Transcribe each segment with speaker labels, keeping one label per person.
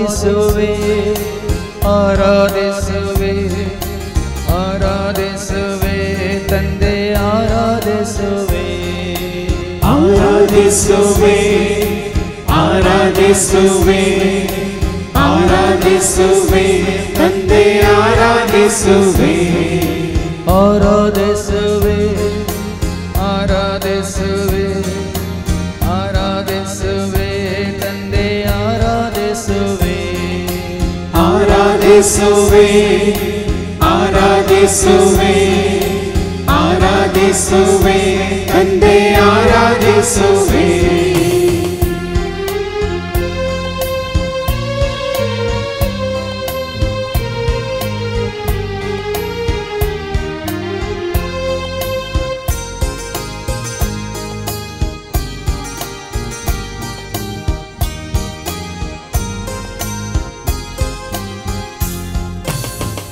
Speaker 1: ಆರಾಧಿಸುವೆ ಆರಾಧಿಸುವೆ ಆರಾಧಿಸುವೆ ತಂದೆ ಆರಾಧಿಸುವೆ
Speaker 2: ಆರಾಧಿಸುವೆ ಆರಾಧಿಸುವೆ ಆರಾಧಿಸುವೆ ತಂದೆ ಆರಾಧಿಸುವೆ
Speaker 1: ಆರಾಧಿಸುವೆ ಆರಾಧಿಸುವೆ ಆರಾಧಿಸುವೆ ತಂದೆ ಆರಾಧಿಸುವೆ
Speaker 2: ಆರಾಧಿಸುವೆ ಆರಾಧಿಸುವೆ ಆರಾಧಿಸುವೆ ತಂದೆ ಆರಾಧಿಸುವೆ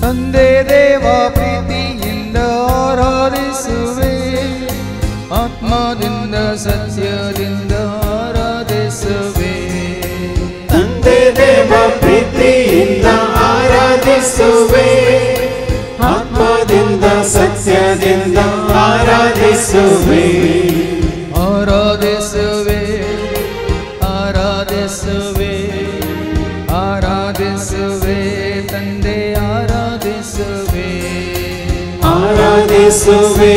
Speaker 1: ತಂದೆ ದೇವ ಪ್ರೀತಿಯಿಂದ ಆರಾಧಿಸುವೆ ಆತ್ಮದಿಂದ ಸತ್ಯದಿಂದ ಆರಾಧಿಸುವೆ
Speaker 2: ತಂದೆ ದೇವ ಪ್ರೀತಿಯಿಂದ ಆರಾಧಿಸುವೆ ಆತ್ಮದಿಂದ ಸತ್ಯದಿಂದ ಆರಾಧಿಸುವೆ
Speaker 1: ಆರಾಧಿಸುವೆ ಆರಾಧಿಸುವೆ ಆರಾಧಿಸುವೆ ತಂದೆ ಆರಾಧಿಸುವೆ
Speaker 2: ಆರಾಧಿಸುವೆ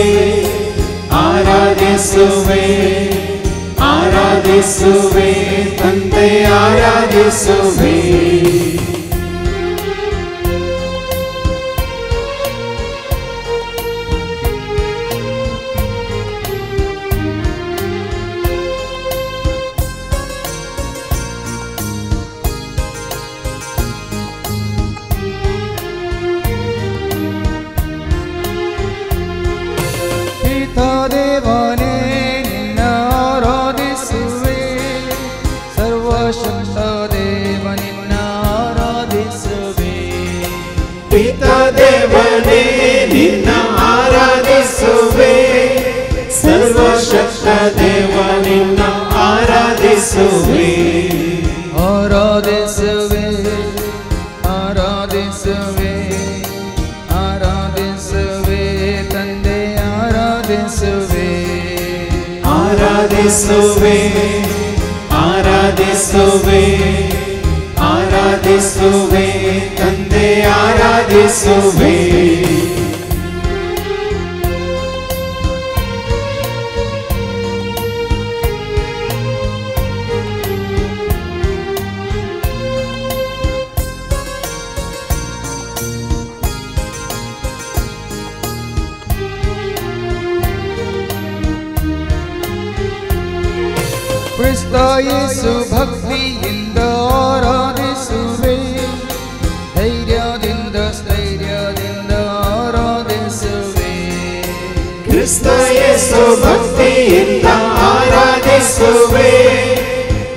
Speaker 2: ಆರಾಧಿಸುವೆ ಆರಾಧಿಸುವೆ ತಂದೆ ಆರಾಧಿಸುವೆ
Speaker 1: ದೇವನೇ ನಿನ್ನ ಆರಾಧಿಸುವೆ ಸರ್ವಶಕ್ತ ದೇವ ನಿನ್ನ ಆರಾಧಿಸುವೆ
Speaker 2: ಪಿತಾ ದೇವನೇ ನಿನ್ನ ಆರಾಧಿಸುವೆ ಸರ್ವಶಕ್ತ ದೇವ ನಿನ್ನ ಆರಾಧಿಸುವೆ
Speaker 1: ಆರಾಧಿಸುವೆ ಆರಾಧಿಸುವೆ ಆರಾಧಿಸುವೆ ತಂದೆ ಆರಾಧಿಸುವೆ
Speaker 2: ಆರಾಧಿಸುವೆ ಆರಾಧಿಸುವೆ ಆರಾಧಿಸುವೆ ತಂದೆ ಆರಾಧಿಸುವೆ
Speaker 1: ಕ್ರಿಸ್ತ ಯೇಸು ಭಕ್ತಿಯಿಂದ ಆರಾಧಿಸುವೆ ಧೈರ್ಯದಿಂದ ಸ್ಥೈರ್ಯದಿಂದ ಆರಾಧಿಸುವೆ
Speaker 2: ಕ್ರಿಸ್ತ ಯೇಸು ಭಕ್ತಿಯಿಂದ ಆರಾಧಿಸುವೆ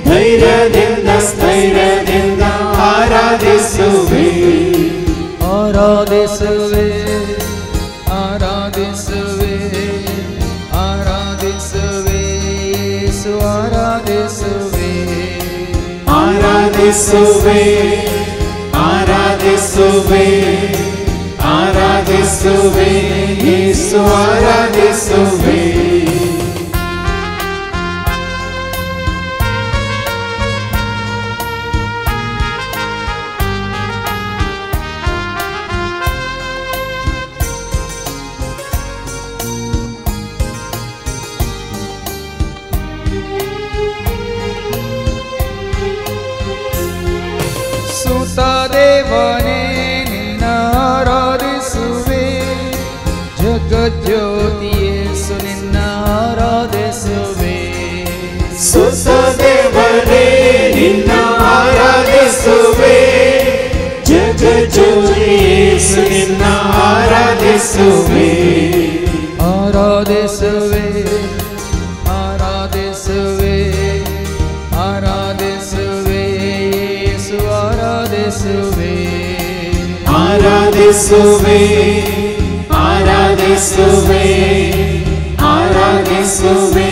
Speaker 2: ಧೈರ್ಯದಿಂದ ಸ್ಥೈರ್ಯದಿಂದ ಆರಾಧಿಸುವೆ
Speaker 1: ಆರಾಧಿಸುವೆ ಆರಾಧಿಸುವೆ ಆರಾಧಿಸುವೆ ಯೇಸು ಆರಾಧಿಸುವೆ
Speaker 2: ಆರಾಧಿಸುವೆ ಆರಾಧಿಸುವೆ ಆರಾಧಿಸುವೆ ಯೇಸು ಆರಾಧಿಸುವೆ
Speaker 1: ಸುತ ದೇವನೇ ನಿನ್ನ ಆರಾಧಿಸುವೆ ಜಗಜ್ಯೋತಿ ಯೇಸು ನಿನ್ನ ಆರಾಧಿಸುವೆ
Speaker 2: ಸುತ ದೇವನೇ ನಿನ್ನ ಆರಾಧಿಸುವೆ ಜಗಜ್ಯೋತಿ ಯೇಸು ನಿನ್ನ ಆರಾಧಿಸುವೆ
Speaker 1: ಆರಾಧಿಸುವೆ ಆರಾಧಿಸುವೆ ಆರಾಧಿಸುವೆ ಯೇಸು ಆರಾಧಿಸುವೆ
Speaker 2: ಆರಾಧಿಸುವೆ ಆರಾಧಿಸುವೆ ಆರಾಧಿಸುವೆ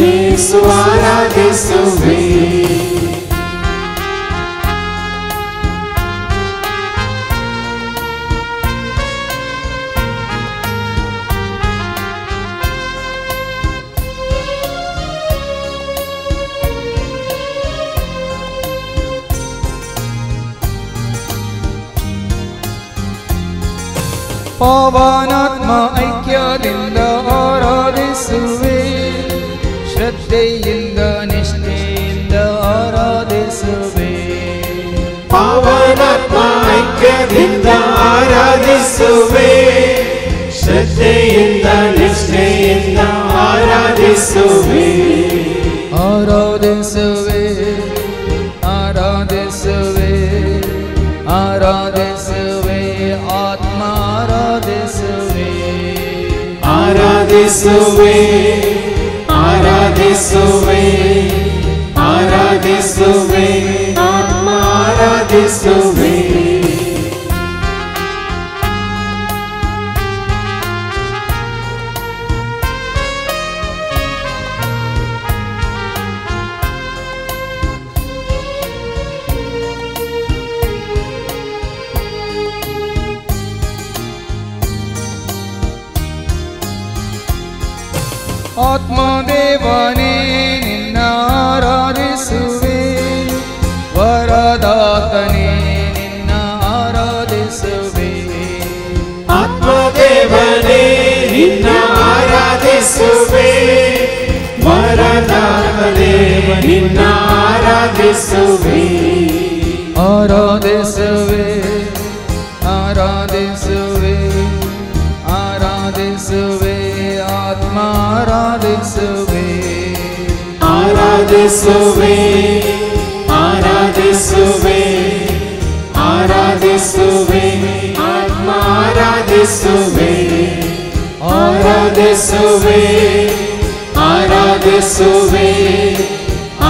Speaker 2: ಯೇಸು ಆರಾಧಿಸುವೆ
Speaker 1: ಪವನಾತ್ಮ ಐಕ್ಯದಿಂದ ಆರಾಧಿಸುವೆ, ಶ್ರದ್ಧೆಯಿಂದ ನಿಷ್ಠೆಯಿಂದ ಆರಾಧಿಸುವೆ.
Speaker 2: ಪವನಾತ್ಮ ಐಕ್ಯದಿಂದ ಆರಾಧಿಸುವೆ, ಶ್ರದ್ಧೆಯಿಂದ ನಿಷ್ಠೆಯಿಂದ ಆರಾಧಿಸುವೆ.
Speaker 1: ಆರಾಧಿಸುವೆ ಆರಾಧಿಸುವೆ ಆರಾಧಿಸುವೆ, ಆತ್ಮ ಆರಾಧಿಸುವೆ.
Speaker 2: ಆರಾಧಿಸುವೆ ಆರಾಧಿಸುವೆ ಆರಾಧಿಸುವೆ, ಆತ್ಮ ಆರಾಧಿಸುವೆ.
Speaker 1: ಆತ್ಮದೇವನೇ ನಿನ್ನ ಆರಾಧಿಸುವೆ, ವರದಾತನೇ ನಿನ್ನ ಆರಾಧಿಸುವೆ.
Speaker 2: ಆತ್ಮದೇವನೇ ನಿನ್ನ ಆರಾಧಿಸುವೆ, ವರದಾತನೇ ನಿನ್ನ ಆರಾಧಿಸುವೆ.
Speaker 1: ಆರಾಧಿಸುವೆ ಆರಾಧಿಸುವೆ ಆರಾಧಿಸುವೆ, ಆತ್ಮ ಆರಾಧಿಸುವೆ.
Speaker 2: ಆರಾಧಿಸುವೆ ಆರಾಧಿಸುವೆ ಆರಾಧಿಸುವೆ, ಆತ್ಮ ಆರಾಧಿಸುವೆ. ಆರಾಧಿಸುವೆ ಆರಾಧಿಸುವೆ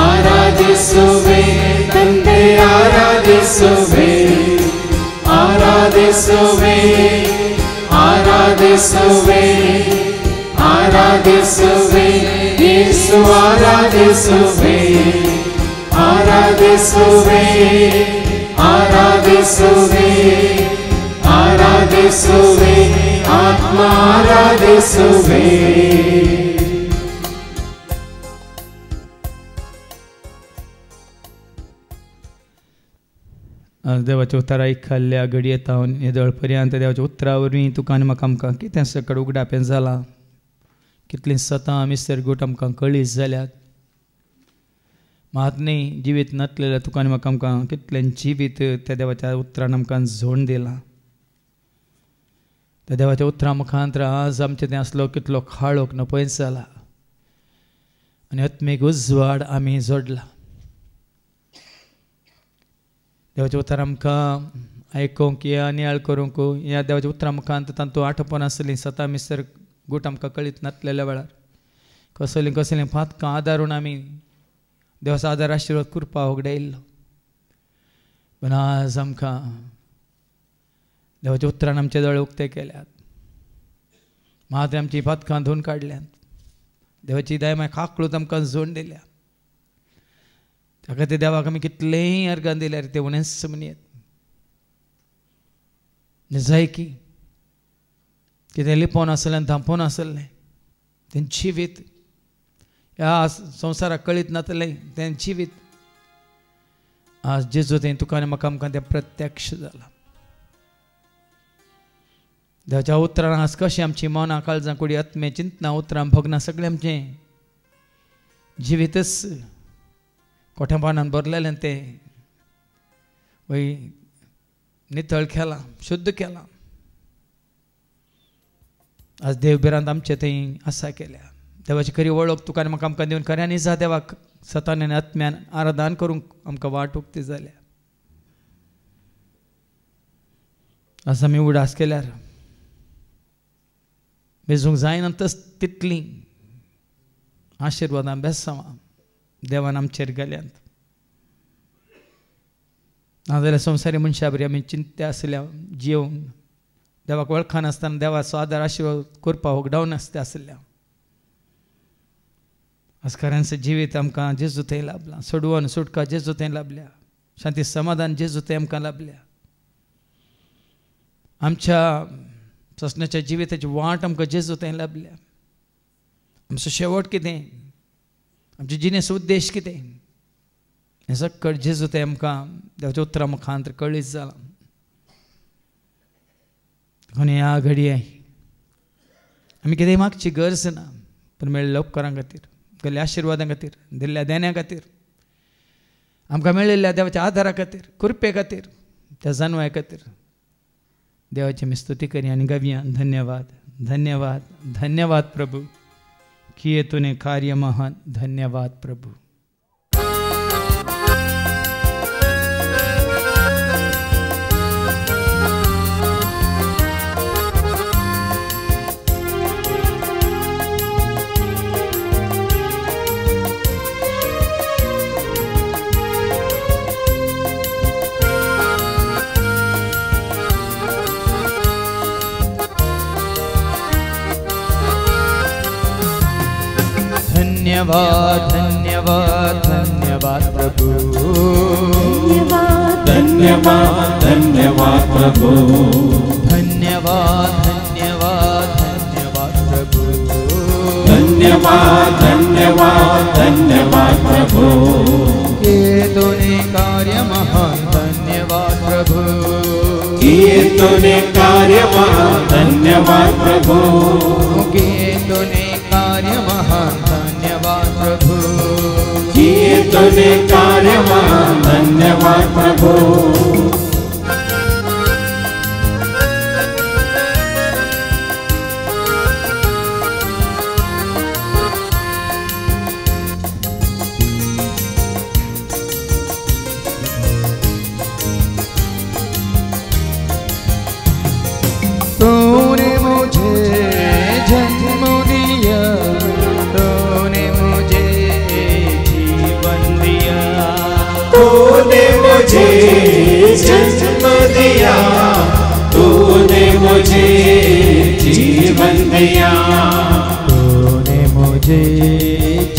Speaker 2: ಆರಾಧಿಸುವೆ, ತಂದೆ ಆರಾಧಿಸುವೆ. ಆರಾಧಿಸುವೆ ಆರಾಧಿಸುವೆ ಆರಾಧಿಸುವೆ, ಯೇಸು ಆರಾಧಿಸುವೆ. ಆರಾಧಿಸುವೆ ಆರಾಧಿಸುವೆ ಆರಾಧಿಸುವೆ, ಆತ್ಮ ಆರಾಧಿಸುವೆ.
Speaker 1: देवाचें उतर आयकल्ल्या घडये येता येदळ पर्यंत देवाच्या उतरावरवीं तुका आनी म्हाका आमकां कितें सकट उगडापें जालां, कितलीं सतां मिसरगूट आमकां कळीस जाल्यात. महात्मी जिवीत नासलेल्या तुका आनी म्हाका आमकां कितलें जिवीत त्या देवाच्या उतरान आमकां झोण दिलां. त्या देवाच्या उतरा मुखांतर आज आमचें तें आसलो कितलो खाळोक नपयस जाला आनी आत्मीक उजवाड आमी जोडला. देवाचें उतर आमकां आयकूंक या नियाळ करूंक ह्या देवाच्या उतरा मुखांत तांतूं आठोपण आसलीं सतां मिसर गूट आमकां कळीत नासलेल्या वेळार कसलीं कसलीं फातकां आदारून आमी देवाचो आदार आशिर्वाद करपा उगडायल्लो. पूण आज आमकां देवाच्या उतरान आमचे दोळे उक्ते केल्यात, मात आमची फातकां धुवन काडल्यात, देवाची दया खाकळूत आमकां जोड दिल्या. ताका ते देवाक आमी कितलेंय अर्गां दिल्यार ते उणेंच समनीत. जाय की कितें लिपोवन आसलें धांपोवन आसलें तें जिवीत ह्या संवसाराक कळीत नासलें तें जिवीत आज जेजू तें तुका आनी म्हाका आमकां तें प्रत्यक्ष जालां. देवाच्या उतरान आज कशें आमची मनां काळजां कुडी आत्मे चिंतना उतरां भोगना सगळें आमचें जिवीतच कोठ्या पानान भरलेलें तें वय नितळ केलां, शुद्ध केलां. आज देवबिरांत आमचे थंय आसा केल्या. देवाची खरी वळख तुका आनी म्हाका आमकां दिवन खऱ्यांनी जा देवाक सतान आनी आत्म्यान आराधन करूंक आमकां वाट उक्ती जाल्या. आज आमी उडास केल्यार बेजूंक जायना तितलीं आशिर्वादां बेसांवां देवान आमचेर घाल्यांत. नाजाल्यार संवसारी मनशा बरी आमी चिंत्या आसल्या जिवन देवाक वळखना आसतना देवाचो आदार आशिर्वाद करपाक उगडावन आसता आसल्या आज खऱ्यांचो जिवीत आमकां जेजू थंय लाभला. सोडवण सुटका जेजू थंय लाभल्या. शांती समाधान जेजू थंय आमकां लाभल्या. आमच्या ससण्याच्या जिविताची वाट आमकां जेजू थंय लाभल्या. आमचो शेवट कितें, आमचे जिणेचो उद्देश कितें हें सकट जेजू थंय आमकां देवाच्या उतरा मुखांतर कळीत जालां. कोणी ह्या घडी आहे आमी कितें मागची गरज ना पूण मेळिल्ल्या उपकारां खातीर केल्ल्या आशिर्वादां खातीर दिल्ल्या देण्या खातीर आमकां मेळिल्ल्या देवाच्या आदारा खातीर कृपे खातीर त्या जानवाय खातीर देवाची आमी स्तुती करी आनी गवया धन्यवाद धन्यवाद धन्यवाद प्रभु किए तूने कार्य महान धन्यवाद प्रभु धन्यवाद धन्यवाद धन्यवाद प्रभु
Speaker 2: धन्यवाद धन्यवाद प्रभु
Speaker 1: धन्यवाद धन्यवाद धन्यवाद प्रभु
Speaker 2: धन्यवाद धन्यवाद धन्यवाद प्रभु
Speaker 1: किए तूने कार्य महान धन्यवाद प्रभु
Speaker 2: किए तूने कार्य महान धन्यवाद प्रभु
Speaker 1: किए तूने कार्य महान धन्यवाद प्रभु
Speaker 2: किए तूने कार्य महान धन्यवाद प्रभु
Speaker 1: तूने मुझे जन्म दिया तूने मुझे जीवन दिया
Speaker 2: तूने मुझे जन्म दिया तूने मुझे जीवन दिया
Speaker 1: तूने मुझे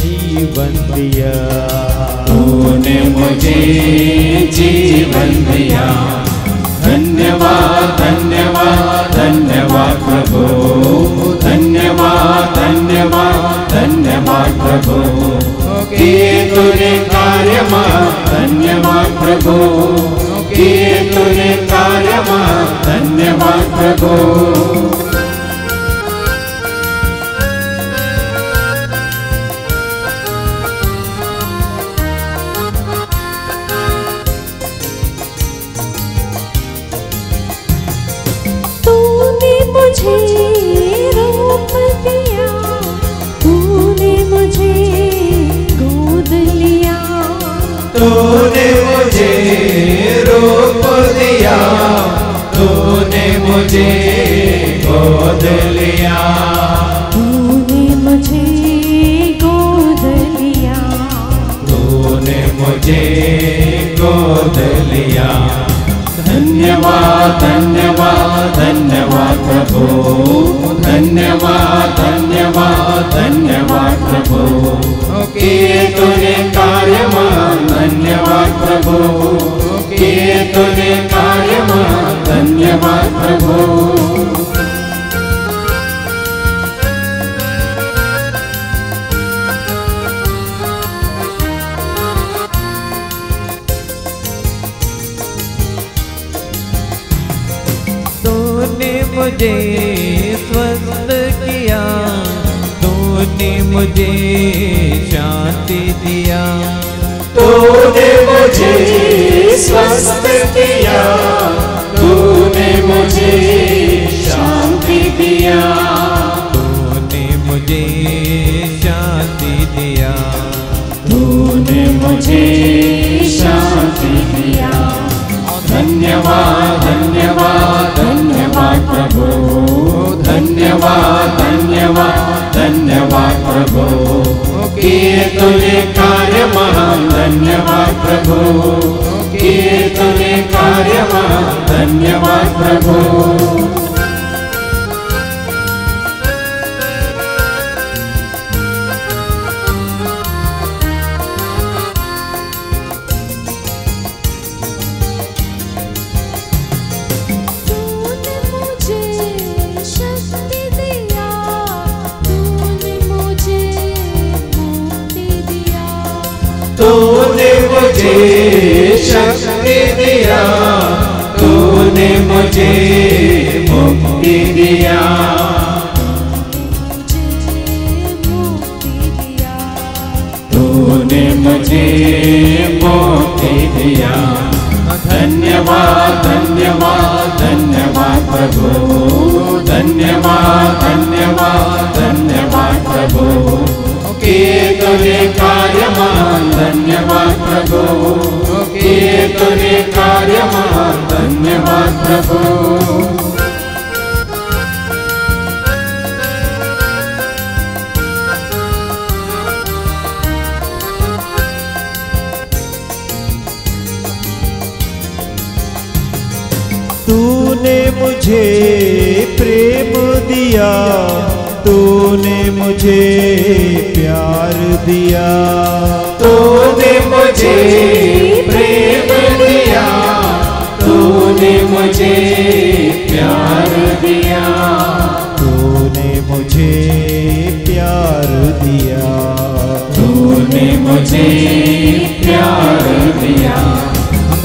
Speaker 1: जीवन दिया
Speaker 2: तूने मुझे जीवन दिया धन्यवाद धन्यवाद धन्यवाद प्रभु धन्यवाद धन्यवाद धन्यवाद प्रभु किए तूने कार्य महान धन्यवाद प्रभु किए तूने कार्य महान धन्यवाद प्रभु
Speaker 3: मुझे रूप दिया तूने मुझे गोद लिया
Speaker 2: तूने मुझे रूप दिया तूने मुझे गोद लिया
Speaker 3: तूने मुझे गोद लिया
Speaker 2: तूने मुझे गोद लिया धन्यवाद धन्यवाद धन्यवाद प्रभु धन्यवाद धन्यवाद धन्यवाद प्रभु किए तूने कार्य महान धन्यवाद प्रभु किए तूने कार्य महान धन्यवाद प्रभु
Speaker 1: मुझे स्वस्थ किया तूने मुझे शांति दिया
Speaker 2: तूने मुझे स्वस्थ किया तूने मुझे शांति दिया
Speaker 1: तूने मुझे शांति दिया
Speaker 2: तूने मुझे शांति दिया धन्यवाद धन्यवाद धन्यवाद प्रभु धन्यवाद धन्यवाद धन्यवाद प्रभु किए तूने कार्य महान धन्यवाद प्रभु किए तूने कार्य महान धन्यवाद प्रभु तूने मुझे शक्ति दिया तूने मुझे मुक्ति धन्यवाद धन्यवाद धन्यवाद प्रभु, धन्यवाद धन्यवाद धन्यवाद प्रभु, किए तूने कार्य महान, धन्यवाद प्रभु, किए तूने कार्य महान, धन्यवाद प्रभु।
Speaker 4: तूने मुझे प्रेम दिया, तूने मुझे प्यार दिया,
Speaker 2: तूने मुझे प्रेम दिया, तूने मुझे प्यार दिया,
Speaker 4: तूने मुझे प्यार दिया,
Speaker 2: तूने मुझे प्यार दिया।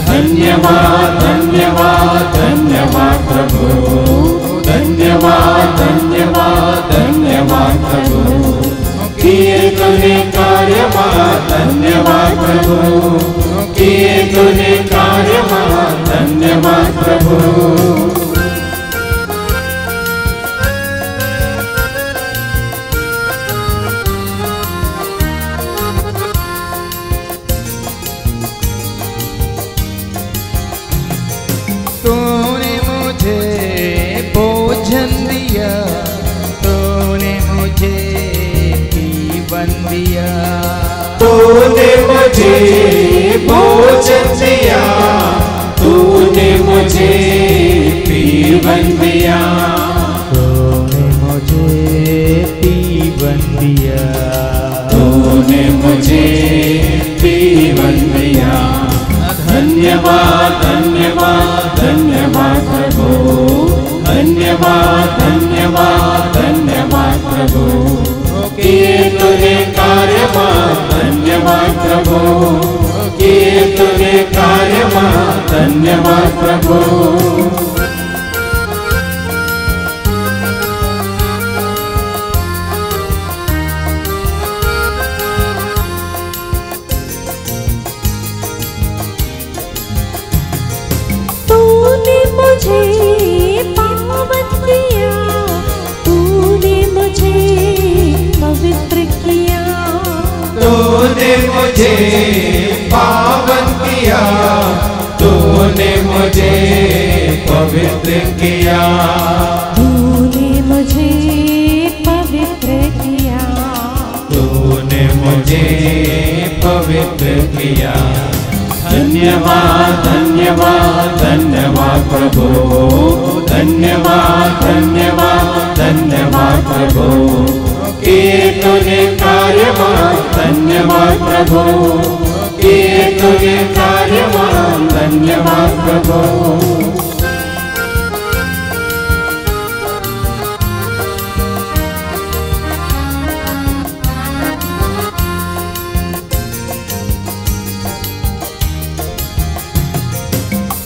Speaker 2: धन्यवाद धन्यवाद धन्यवाद प्रभु, धन्यवाद धन्यवाद धन्यवाद प्रभु, किए तूने कार्य महान, धन्यवाद प्रभु, किए तूने कार्य महान, धन्यवाद प्रभु।
Speaker 1: तूने मुझे भोजन दिया, तूने मुझे जीवन दिया,
Speaker 2: तूने मुझे भोजन दिया, तूने मुझे जीवन दिया,
Speaker 4: तूने मुझे जीवन दिया,
Speaker 2: तूने मुझे जीवन दिया। धन्यवाद धन्यवाद धन्यवाद प्रभु, धन्यवाद धन्यवाद धन्यवाद प्रभु, किए तूने कार्य महान, धन्यवाद प्रभु, किए तूने कार्य महान, धन्यवाद प्रभु।
Speaker 3: मुझे पावन किया, तूने मुझे पवित्र किया,
Speaker 2: तूने मुझे पावन किया, तूने मुझे पवित्र किया,
Speaker 3: तूने मुझे पवित्र किया,
Speaker 2: तूने मुझे पवित्र किया। धन्यवाद धन्यवाद धन्यवाद प्रभु, धन्यवाद धन्यवाद धन्यवाद प्रभु, किए तूने कार्य महान, धन्यवाद प्रभु, किए तूने कार्य महान, धन्यवाद प्रभु।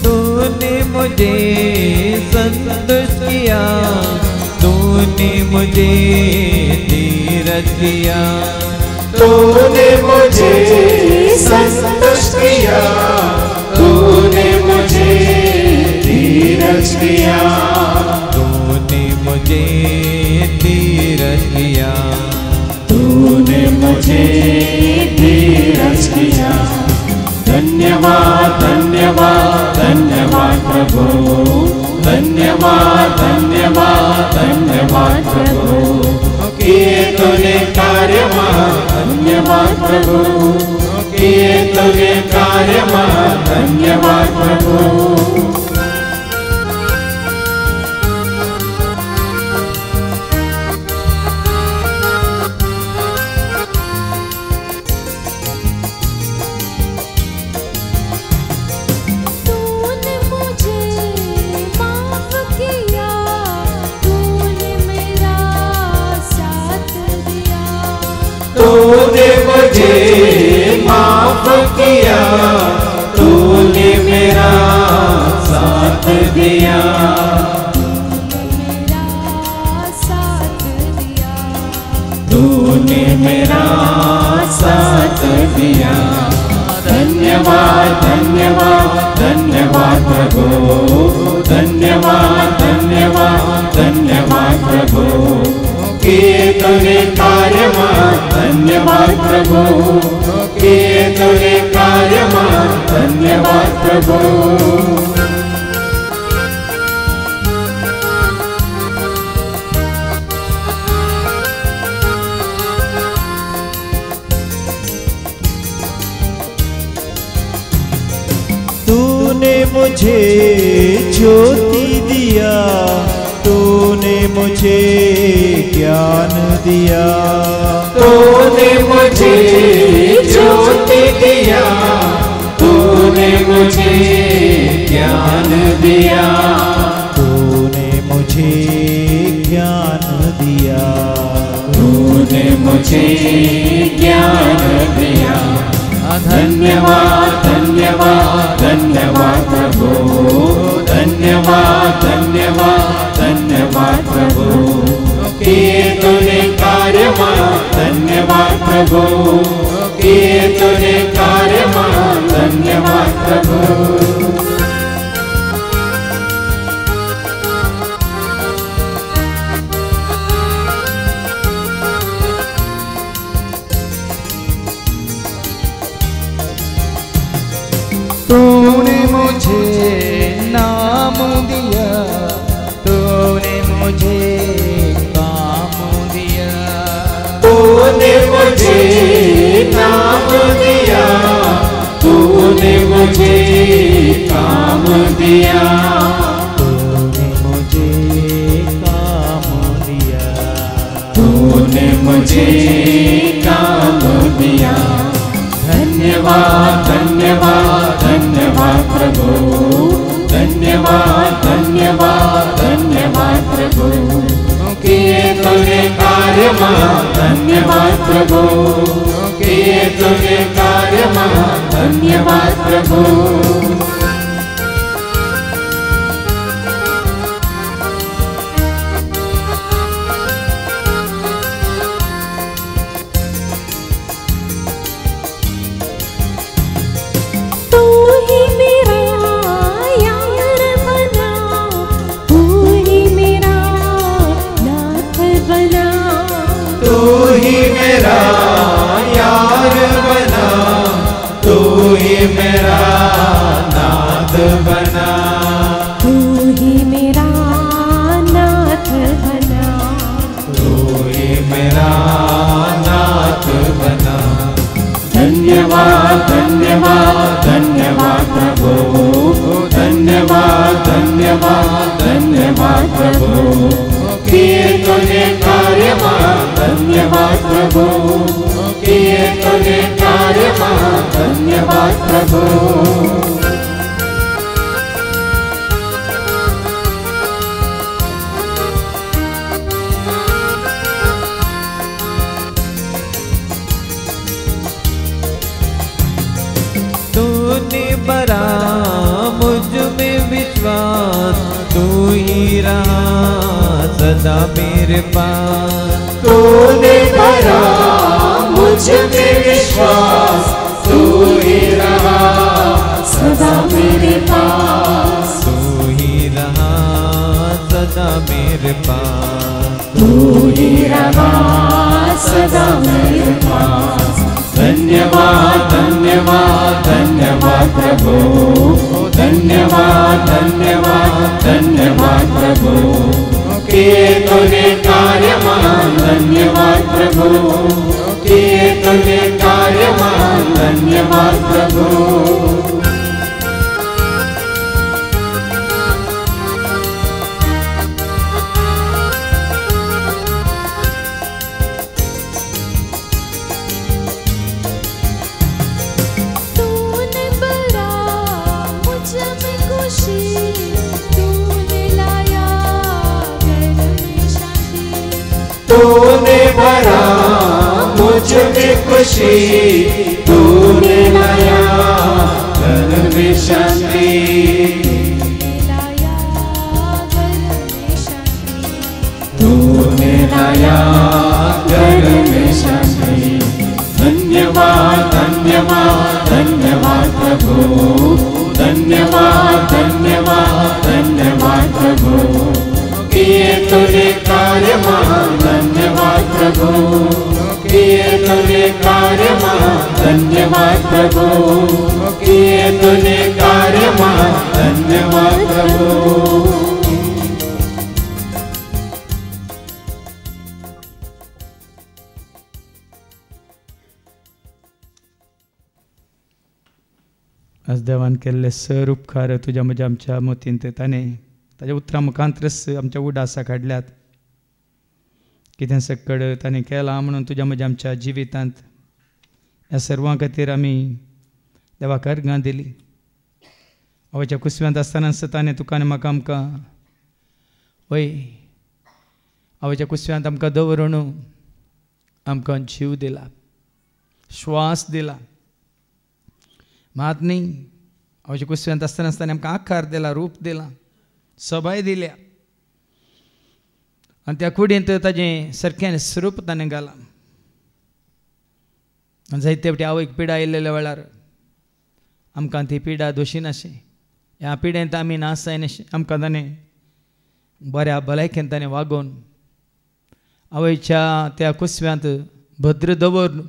Speaker 4: तूने मुझे संतुष्ट किया, तूने मुझे धीरज किया,
Speaker 2: तूने मुझे संतुष्ट किया, तूने मुझे धीरज किया,
Speaker 4: तूने मुझे धीरज किया,
Speaker 2: तूने मुझे धीरज किया। धन्यवाद धन्यवाद धन्यवाद प्रभु, धन्यवाद धन्यवाद धन्यवाद प्रभु, किए तूने कार्य महान, धन्यवाद प्रभु, किए तूने कार्य महान, धन्यवाद प्रभु। तूने मुझे माफ किया, तूने मेरा साथ दिया, तूने मेरा साथ दिया। धन्यवाद धन्यवाद धन्यवाद प्रभु धन्यवाद धन्यवाद धन्यवाद प्रभु किए तूने कार्य धन्यवाद प्रभु किए तूने कार्य धन्यवाद प्रभु
Speaker 4: तूने मुझे ज्योति दिया तूने मुझे ज्ञान दिया
Speaker 2: तूने मुझे ज्योति दिया तूने मुझे ज्ञान दिया
Speaker 4: तूने मुझे ज्ञान दिया
Speaker 2: तूने मुझे ज्ञान दिया धन्यवाद धन्यवाद धन्यवाद प्रभु धन्यवाद धन्यवाद धन्यवाद प्रभु किए तूने कार्य धन्यवाद प्रभु किए तूने कार्य धन्यवाद प्रभु
Speaker 1: तूने मुझे नाम दिया तूने मुझे काम दिया
Speaker 2: तूने मुझे नाम दिया तूने मुझे काम दिया
Speaker 4: तूने मुझे काम दिया
Speaker 2: तूने मुझे काम दिया धन्यवाद धन्यवाद धन्यवाद प्रभु धन्यवाद धन्यवाद धन्यवाद प्रभु किए तूने कार्य धन्यवाद प्रभु किए तूने कार्य धन्यवाद प्रभु मेरा नाथ बना
Speaker 3: तू ही मेरा नाथ बना
Speaker 2: तू ही मेरा नाथ बना धन्यवाद धन्यवाद धन्यवाद प्रभु धन्यवाद धन्यवाद धन्यवाद प्रभु किए तूने कार्य धन्यवाद प्रभु किए तूने कार्य धन्यवाद प्रभु
Speaker 4: तूने बरा मुझ में विश्वास तू ही रहा सदा मेरे पास
Speaker 2: तूने बरा मुझ में विश्वास तू ही रहा सदा मेरे पास
Speaker 4: तू ही रहा सदा मेरे पास
Speaker 2: तू ही रहा सदा मेरे पास धन्यवाद धन्यवाद धन्यवाद प्रभु धन्यवाद धन्यवाद धन्यवाद प्रभु किए तूने कार्य धन्यवाद प्रभु किए तूने कार्य धन्यवाद प्रभु तूने भरा मुझ में खुशी तूने लाया घर में शांति तूने लाया घर में शांति धन्यवाद धन्यवाद धन्यवाद प्रभु धन्यवाद धन्यवाद धन्यवाद प्रभु किए तूने कार्य महान धन्यवाद प्रभु किए तूने कार्य महान धन्यवाद प्रभु किए तूने कार्य महान धन्यवाद प्रभु।
Speaker 1: आज देवान केल्ले सर उपकार तुझ्या म्हज्या आमच्या मोतीन ताणें ताच्या उतरां मुखांतरच आमच्या उडासा काडल्यात कितें सकड ताणें केलां म्हणून तुज्या म्हज्या आमच्या जिवितांत ह्या सर्वां खातीर आमी देवाक अर्गां दिली। आवयच्या कुसव्यांत आसतना ताणें तुका आनी म्हाका आमकां वय आवयच्या कुसव्यांत आमकां दवरून आमकां जीव दिला, श्वास दिला, मात न्ही आवयच्या कुसव्यांत आसतना ताणें आमकां आकार दिला, रूप दिला, सबाय दिल्या आनी त्या कुडींत ताजें सारकें स्वरूप ताणें घालां। आनी जायते फावटी आवयक पिडा आयिल्ल्या वेळार आमकां ती पिडा दोशी नाशे, ह्या पिडेंत आमी नासाय नाशे, आमकां ताणें बऱ्या भलायकेन ताणें वागोवन आवयच्या त्या कुसव्यांत भद्र दवरून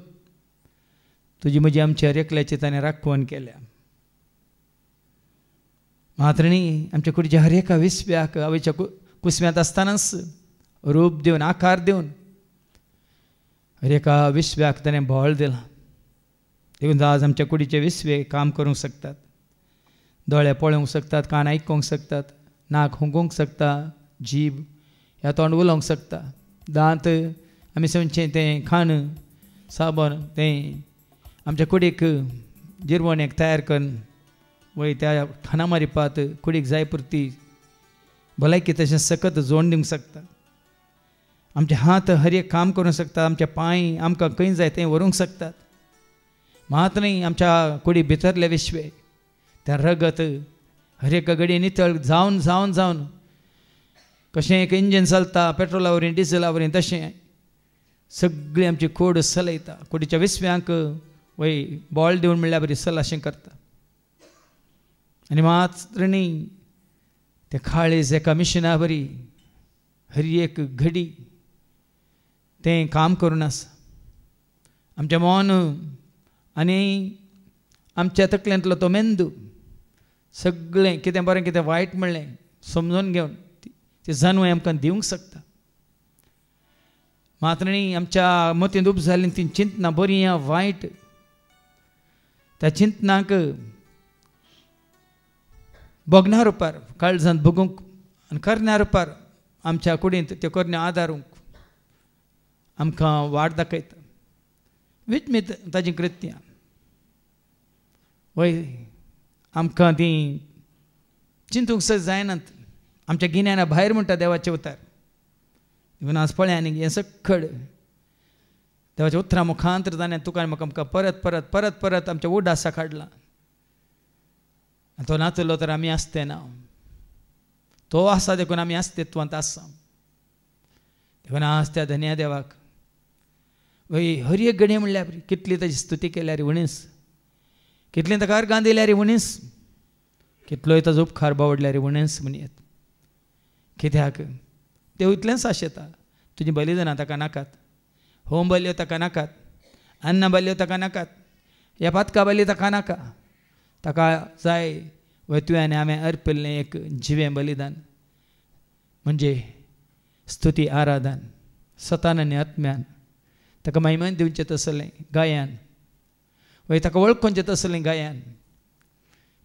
Speaker 1: तुजी म्हजी आमच्या एकल्याची ताणें राखण केल्या। मात्र न्ही आमच्या कुडीच्या हर एका विस्व्याक आवयच्या कुसव्यांत आसतनाच रूप दिवन आकार दिवन हर एका विस्व्याक ताणें बोळ दिलां। देखून आज आमच्या कुडीचे विस्वे काम करूंक शकतात, दोळे पळोवंक शकतात, कान आयकूंक शकतात, नाक हुंकूंक शकता, जीब ह्या तोंड उलोवंक शकता, दांत आमी सवचें तें खाण साबण तें आमच्या कुडीक जिरवण एक तयार करून वय त्या खाना मारिपात कुडीक जाय पुरती भलायकी तशें सकत जोड दिवंक शकता। आमचे हात हर एक काम करूंक शकता, आमचे पांय आमकां खंय जाय तें व्हरूंक शकतात। मात न्ही आमच्या कुडी भितरले विश्वे त्या रगत हर एक घडी नितळ जावन जावन जावन कशें एक इंजीन चलता पेट्रोला वरवीं डिझला वरवीं तशें सगळी आमची कूड चलयता, कुडीच्या विस्व्यांक वय बोळ दिवन म्हणल्यार बरी सल अशें करता। आनी मात्र न्ही ते काळीज एका मिशिना बरी हर एक घडी तें काम करून आसा। आमचें मन आनी आमच्या तकल्यांतलो तो मेंदू सगळें कितें बरें कितें वायट म्हणलें समजून घेवन ती जाणवय आमकां दिवंक शकता। मात्र न्ही आमच्या मतींत उब जाल्लीं ती चिंतनां बरीं या वायट त्या चिंतनाक बगना रुपार काळजांत बगूंक आनी करण्या रुपार आमच्या कुडींत त्यो करण्यो आदारूंक आमकां वाट दाखयता। विटमीत ताजीं कृत्यां वय आमकां ती चिंतूंक सुद्दां जायनात, आमच्या गिन्याना भायर म्हणटा देवाचे उतार। देखून आज पळय आनी हें सकड देवाच्या उतरां मुखांतर ताणें तुका आनी म्हाका आमकां परत परत परत परत आमच्या उडासा काडला। तो नातलो तर आमी आसते ना, तो आसा देखून आमी अस्तित्वांत आसा। देखून आज त्या धन्या देवाक वय हर एक घडी म्हणल्यार कितली ताची स्तुती केल्यार उणीस, कितली ताका अर्गां दिल्यार उणीस, कितलोय ताजो उपकार बावडल्यार उणीस म्हणयत। कित्याक देव इतलेंच आशेता, तुजीं बलिदानां ताका नाकात, होम बल्यो ताका नाकात, अन्न बल्यो ताका नाकात, ह्या पातका बली ताका नाका, ताका जाय वय तुवें आनी हांवें अर्पिल्लें एक जिवें बलिदान म्हणजे स्तुती आराधन सतान आनी आत्म्यान ताका महिमान दिवचें तसलें गायन वय ताका वळखुचें तसलें गायन।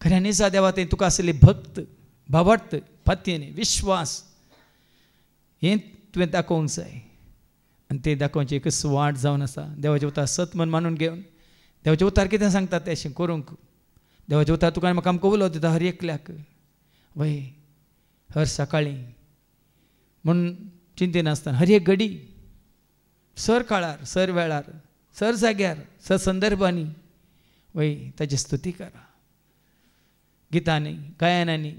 Speaker 1: खऱ्या निजा देवा तें तुका आसली भक्त भावार्थ फातीन विश्वास हें तुवें दाखोवंक जाय आनी तें दाखोवचें एकच वाट जावन आसा। देवाचें उतार सत मन मानून घेवन देवाचें उतार कितें सांगता तें अशें करूंक देवाचें उतार तुका म्हाका आमकां उलोवं दिता हर एकल्याक वय हर सकाळीं म्हूण चिंतेनासतना हर एक घडी सर काळार सर वेळार सर जाग्यार सर संदर्भांनी वय ताची स्तुती करा, गितांनी गायनांनी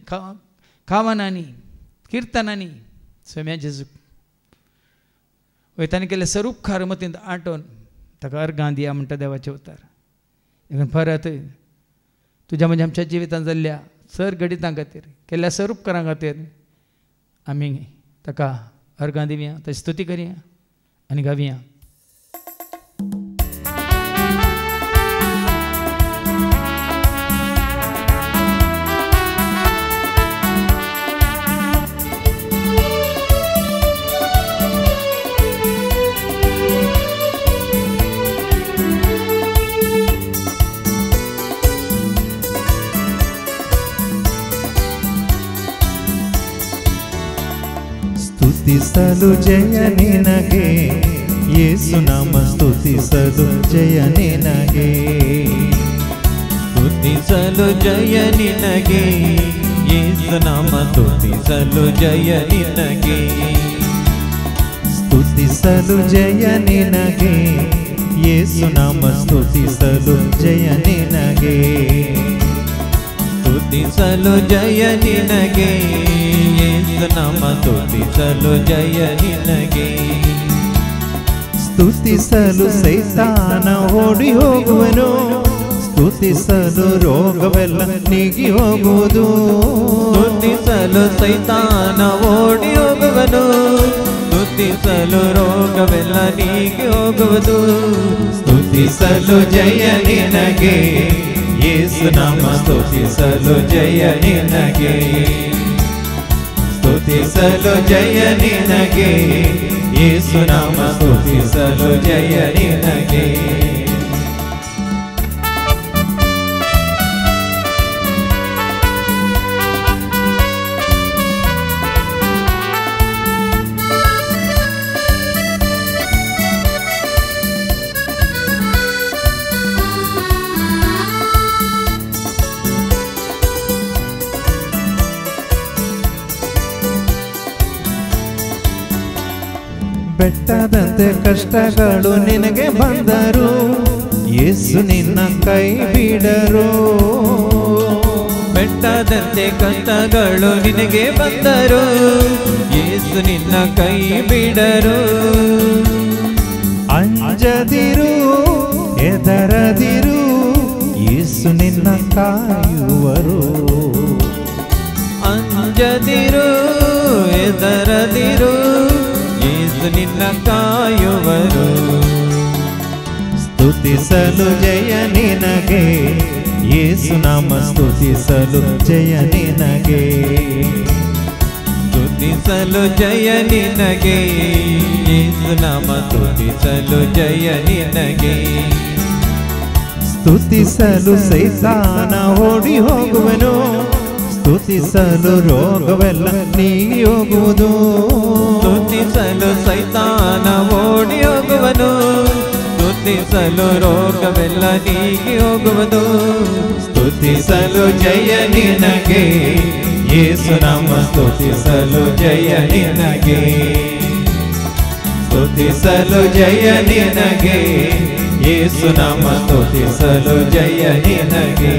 Speaker 1: कावनांनी किर्तनांनी सोम्या जेजूक वय ताणें केल्ले सर उपकार मतींत आटोवन ताका अर्गां दिया म्हणटा देवाचें उतार। देखून परत तुज्या म्हणजे आमच्या जिवितांत जाल्ल्या सर घडितां खातीर केल्ल्या सर उपकारां खातीर आमी ताका अर्गां दिवया, ताची स्तुती करया आनी गावया.
Speaker 4: ಸ್ತುತಿಸಲು ಜಯ ನಿನಗೆ ಯೇಸು ನಾಮ ಸ್ತುತಿಸಲು ಜಯ ನಿನಗೆ ಸ್ತುತಿಸಲು ಜಯ ನಿನಗೆ ಯೇಸು ನಾಮ ಸ್ತುತಿಸಲು ಜಯ ನಿನಗೆ ಸ್ತುತಿಸಲು ಜಯ ನಿನಗೆ ಯೇಸು ನಾಮ ಸ್ತುತಿಸಲು ಜಯ ನಿನಗೆ ಸ್ತುತಿಸಲು ಜಯ ನಿನಗೆ ಯೇಸು ನಾಮ ಸ್ತುತಿಸಲು ಜಯ ನಿನಗೆ ಸ್ತುತಿಸಲು ಸೈತಾನ ಓಡಿ ಹೋಗುವನು ಸ್ತುತಿಸಲು ರೋಗವೆಲ್ಲ ನೀಗಿ ಹೋಗುವುದು ಸ್ತುತಿಸಲು ಸೈತಾನ ಓಡಿ ಹೋಗುವನು ಸ್ತುತಿಸಲು ರೋಗವೆಲ್ಲ ನೀಗಿ ಹೋಗುವುದು ಸ್ತುತಿಸಲು ಜಯ ನಿನಗೆ ಯೇಸು ನಾಮ ಸ್ತುತಿಸಲು ಜಯ ನಿನಗೆ ಸ್ತುತಿಸಲು ಜಯ ನಿನಗೆ ಯೇಸು ನಾಮ ಸ್ತುತಿಸಲು ಜಯ ನಿನಗೆ ಬೆಟ್ಟದಂತೆ ಕಷ್ಟಗಳು ನಿನಗೆ ಬಂದರು ಯೇಸು ನಿನ್ನ ಕೈ ಬಿಡರು ಬೆಟ್ಟದಂತೆ ಕಷ್ಟಗಳು ನಿನಗೆ ಬಂದರು ಯೇಸು ನಿನ್ನ ಕೈ ಬಿಡರು ಅಂಜದಿರು ಹೆದರದಿರು ಯೇಸು ನಿನ್ನ ಕಾಯುವರು ಅಂಜದಿರು ಹೆದರದಿರು ಯೇಸು ನಿನ್ನ ಕಾಯುವರು ಸ್ತುತಿಸಲು ಜಯ ನಿನಗೆ ಯೇಸು ನಾಮ ಸ್ತುತಿಸಲು ಜಯ ನಿನಗೆ ಸ್ತುತಿಸಲು ಜಯ ನಿನಗೆ ಯೇಸು ನಾಮ ಸ್ತುತಿಸಲು ಜಯ ನಿನಗೆ ಸ್ತುತಿಸಲು ಸೈತಾನ ಓಡಿ ಹೋಗುವನು ಸ್ತುತಿಸಲು ರೋಗವೆಲ್ಲ ನೀಗಿ ಹೋಗುವುದು ಸ್ತುತಿಸಲು ಸೈತಾನ ಓಡಿ ಹೋಗುವನು ಸ್ತುತಿಸಲು ರೋಗವೆಲ್ಲ ನೀಗಿ ಹೋಗುವುದು ಸ್ತುತಿಸಲು ಜಯ ನಿನಗೆ ಯೇಸು ನಾಮ ಸ್ತುತಿಸಲು ಜಯ ನಿನಗೆ ಸ್ತುತಿಸಲು ಜಯ ನಿನಗೆ ಯೇಸು ನಾಮ ಸ್ತುತಿಸಲು ಜಯ ನಿನಗೆ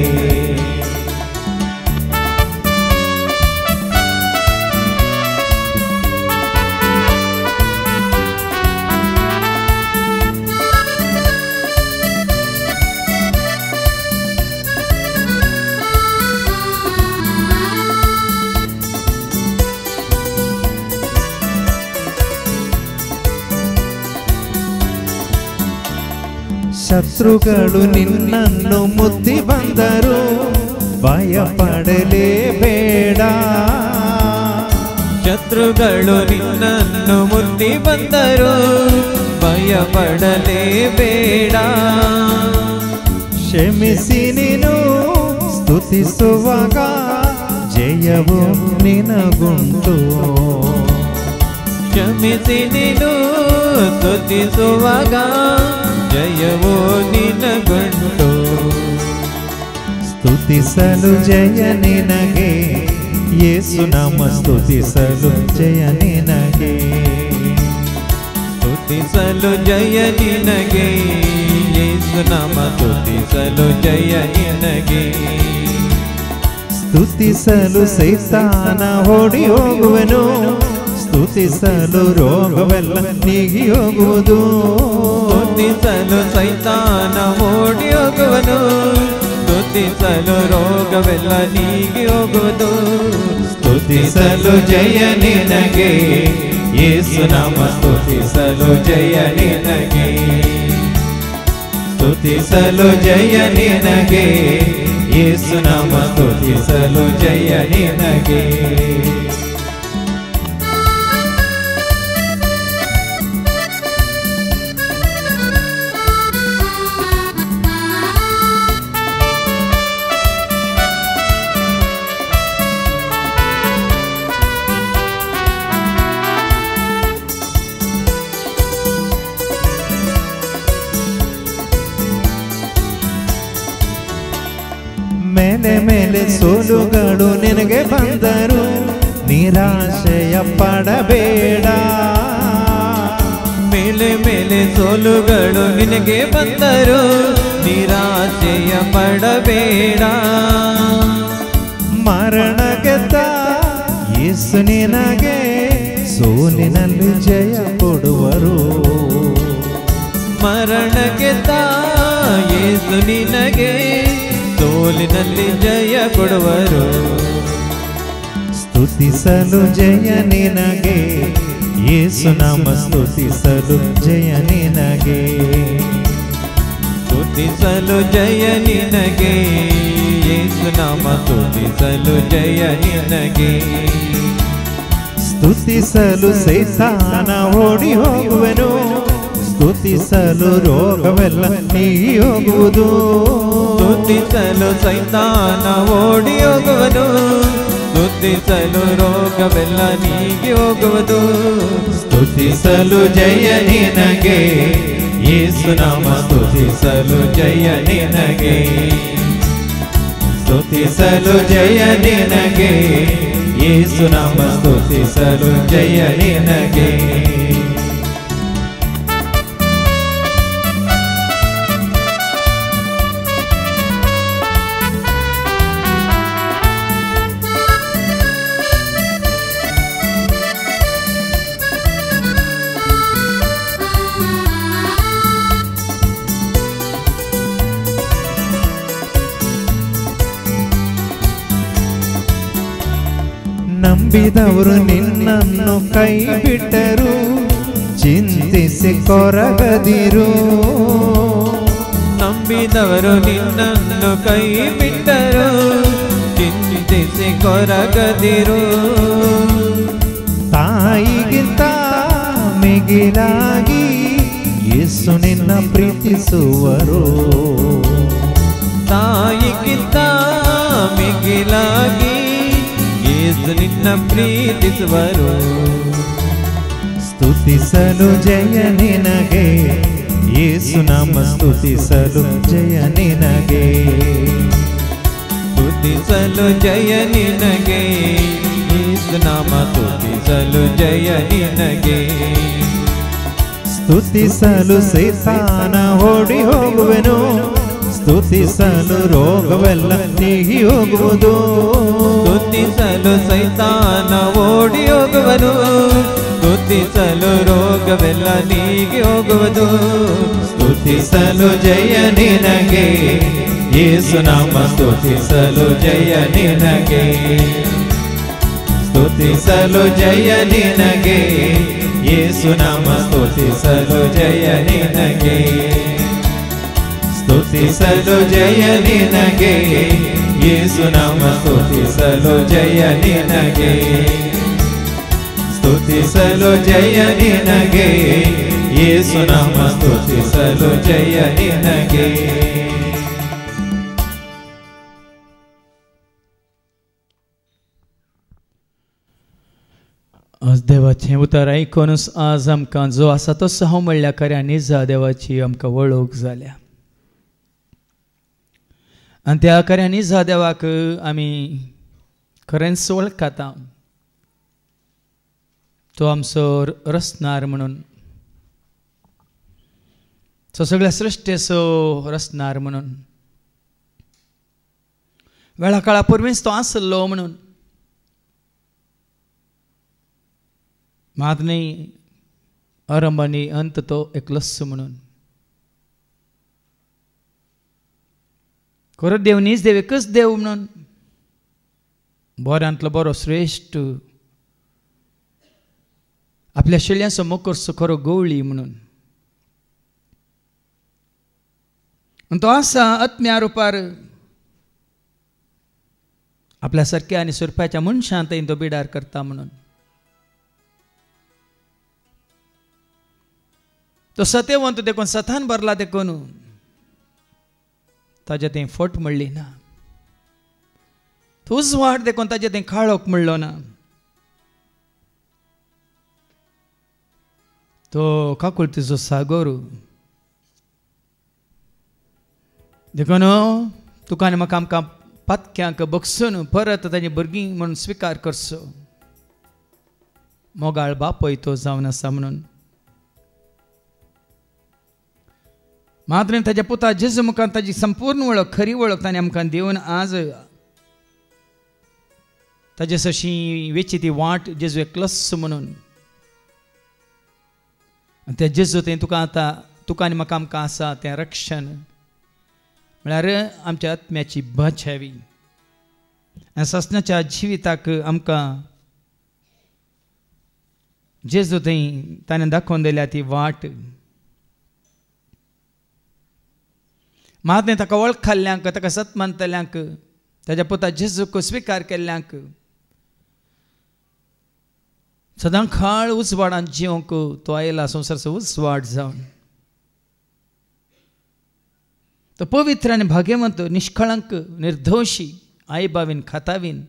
Speaker 4: ಶತ್ರುಗಳು ನಿನ್ನನ್ನು ಮುತ್ತಿ ಬಂದರು ಭಯಪಡಲೇಬೇಡ ಶತ್ರುಗಳು ನಿನ್ನನ್ನು ಮುತ್ತಿ ಬಂದರು ಭಯಪಡಲೇಬೇಡ ಕ್ಷಮಿಸಿ ನೀನು ಸ್ತುತಿಸುವಾಗ ಜಯವು ನಿನಗುಂಟು ಕ್ಷಮಿಸಿ ನೀನು ಸ್ತುತಿಸುವಾಗ ಜಯವೋ ನಿನಗುಂಟು ಸ್ತುತಿಸಲು ಜಯ ನಿನಗೆ ಯೇಸು ನಾಮ ಸ್ತುತಿಸಲು ಜಯ ನಿನಗೆ ಸ್ತುತಿಸಲು ಜಯ ನಿನಗೆ ಯೇಸು ನಾಮ ಸ್ತುತಿಸಲು ಜಯ ನಿನಗೆ ಸ್ತುತಿಸಲು ಸೈತಾನ ಓಡಿ ಹೋಗುವನು ಸ್ತುತಿಸಲು ರೋಗವೆಲ್ಲ ನೀಗಿ ಹೋಗುವುದು ಸ್ತುತಿಸಲು ಸೈತಾನ ಓಡಿ ಹೋಗುವನು ಸ್ತುತಿಸಲು ರೋಗವೆಲ್ಲ ನೀಗಿ ಹೋಗುವುದು ಸ್ತುತಿಸಲು ಜಯ ನಿನಗೆ ಯೇಸು ನಾಮ ಸ್ತುತಿಸಲು ಜಯ ನಿನಗೆ ಸ್ತುತಿಸಲು ಜಯ ನಿನಗೆ ಯೇಸು ನಾಮ ಸ್ತುತಿಸಲು ಜಯ ನಿನಗೆ ಮೇಲೆ ಮೇಲೆ ಸೋಲುಗಳು ನಿನಗೆ ಬಂದರು ನಿರಾಶೆಯ ಪಡಬೇಡ ಮೇಲೆ ಮೇಲೆ ಸೋಲುಗಳು ನಿನಗೆ ಬಂದರು ನಿರಾಶೆಯ ಪಡಬೇಡ ಮರಣ ಗೆದ್ದ ಯೇಸು ನಿನಗೆ ಸೋಲಿನಲ್ಲಿ ಜಯ ಕೊಡುವರು ಮರಣ ಗೆದ್ದ ಯೇಸು ನಿನಗೆ ಸೋಲಿನಲ್ಲಿ ಜಯ ಕೊಡುವರು ಸ್ತುತಿಸಲು ಜಯ ನಿನಗೆ ಯೇಸು ನಾಮ ಸ್ತುತಿಸಲು ಜಯ ನಿನಗೆ ಸ್ತುತಿಸಲು ಜಯ ನಿನಗೆ ಯೇಸು ನಾಮ ಸ್ತುತಿಸಲು ಜಯ ನಿನಗೆ ಸ್ತುತಿಸಲು ಸೈತಾನ ಓಡಿ ಹೋಗುವೆನು ಸ್ತುತಿಸಲು ರೋಗವೆಲ್ಲ ನೀಗಿ ಹೋಗುವುದು ಸ್ತುತಿಸಲು ಸೈತಾನ ಓಡಿ ಹೋಗುವನು ಸ್ತುತಿಸಲು ರೋಗವೆಲ್ಲ ನೀಗಿ ಹೋಗುವುದು ಸ್ತುತಿಸಲು ಜಯ ನಿನಗೆ ಯೇಸು ನಾಮ ಸ್ತುತಿಸಲು ಜಯ ನಿನಗೆ ಸ್ತುತಿಸಲು ಜಯ ನಿನಗೆ ಯೇಸು ನಾಮ ಸ್ತುತಿಸಲು ಜಯ ನಿನಗೆ ನಂಬಿದವರು ನಿನ್ನನ್ನು ಕೈ ಬಿಟ್ಟರು ಚಿಂತಿಸಿ ಕೊರಗದಿರು ನಂಬಿದವರು ನಿನ್ನನ್ನು ಕೈ ಬಿಟ್ಟರು ಚಿಂತಿಸಿ ಕೊರಗದಿರು ತಾಯಿಗಿಂತ ಮಿಗಿಲಾಗಿ ಯೇಸು ನಿನ್ನ ಪ್ರೀತಿಸುವರು ತಾಯಿಗಿಂತ ಮಿಗಿಲಾಗಿ ಯೇಸು ನಿನ್ನ ಪ್ರೀತಿಸುವರು ಸ್ತುತಿಸಲು ಜಯ ನಿನಗೆ ಯೇಸು ನಾಮ ಸ್ತುತಿಸಲು ಜಯ ನಿನಗೆ ಸ್ತುತಿಸಲು ಜಯ ನಿನಗೆ ಯೇಸು ನಾಮ ಸ್ತುತಿಸಲು ಜಯ ನಿನಗೆ ಸ್ತುತಿಸಲು ಸೈತಾನ ಓಡಿ ಹೋಗುವೆನು ಸ್ತುತಿಸಲು ರೋಗವೆಲ್ಲ ನೀಗಿ ಹೋಗುವುದು ಸ್ತುತಿಸಲು ಸೈತಾನ ಓಡಿ ಹೋಗುವನು ಸ್ತುತಿಸಲು ರೋಗವೆಲ್ಲ ನೀಗಿ ಹೋಗುವುದು ಸ್ತುತಿಸಲು ಜಯ ನಿನಗೆ ಯೇಸು ನಾಮ ಸ್ತುತಿಸಲು ಜಯ ನಿನಗೆ ಸ್ತುತಿಸಲು ಜಯ ನಿನಗೆ ಯೇಸು ನಾಮ ಸ್ತುತಿಸಲು ಜಯ ನಿನಗೆ ಸ್ತುತಿಸಲು ಜಯ ನಿನಗೆ ಯೇಸು ನಾಮ ಸ್ತುತಿಸಲು ಜಯ ನಿನಗೆ ಸ್ತುತಿಸಲು ಜಯ ನಿನಗೆ ಯೇಸು ನಾಮ ಸ್ತುತಿಸಲು ಜಯ ನಿನಗೆ
Speaker 1: आज देवाचें उतर आयकूनच आज आमकां जो आसा तो हांव म्हणल्या खऱ्या निजा देवाची आमकां वळख जाल्या आनी त्या खऱ्या निजा देवाक आमी खरेंच वळखता तो आमचो रचनार म्हणून तो सगळ्या सृश्टेचो रचनार म्हणून वेळा काळा पुर्वीच तो आसलो म्हणून मादनी आरंभानी अंत तो एकलोच म्हणून खरो देव नीच देव एकच देव म्हणून बऱ्यांतलो बरो श्रेश्ठ आपल्या शेळ्यांचो मोकोरचो खरो गवळी म्हणून तो आसा आत्म्या रुपार आपल्या सारक्या आनी सुरपाच्या मनशां थंय तो बिडार करता म्हणून तो सत्यवंत देखून सतान भरला देखून ताजे थंय फट म्हणली ना तूच वाट देखून ताजे थंय काळोख म्हणलो ना तो काकुळतीचो सागर देखून तुका आनी म्हाका आमकां पातक्यांक बगसून परत ताची भुरगीं म्हणून स्विकार करचो मोगाळ बापय तो जावन आसा म्हणून मात्र ताच्या पुता जेजू मुखार ताची संपूर्ण वळख खरी वळख ताणें आमकां दिवन आज ताचे सशी वेची ती वाट जेजू एकलोच म्हणून त्या जेजू तें तुका आतां तुका आनी म्हाका आमकां आसा तें रक्षण म्हळ्यार आमच्या आत्म्याची बचावी आनी ससनाच्या जिविताक आमकां जेजू थंय ताणें दाखोवन दिल्या ती वाट मात ताका वळखल्ल्यांक ताका सत मानतल्यांक ताच्या पुता जेजूक स्विकार केल्ल्यांक सदां काळ उजवाडान जिवंक तो आयला संवसाराचो उजवाड जावन तो पवित्र आनी भाग्यवंत निष्कळंक निर्दोशी आई बावीन खातावीन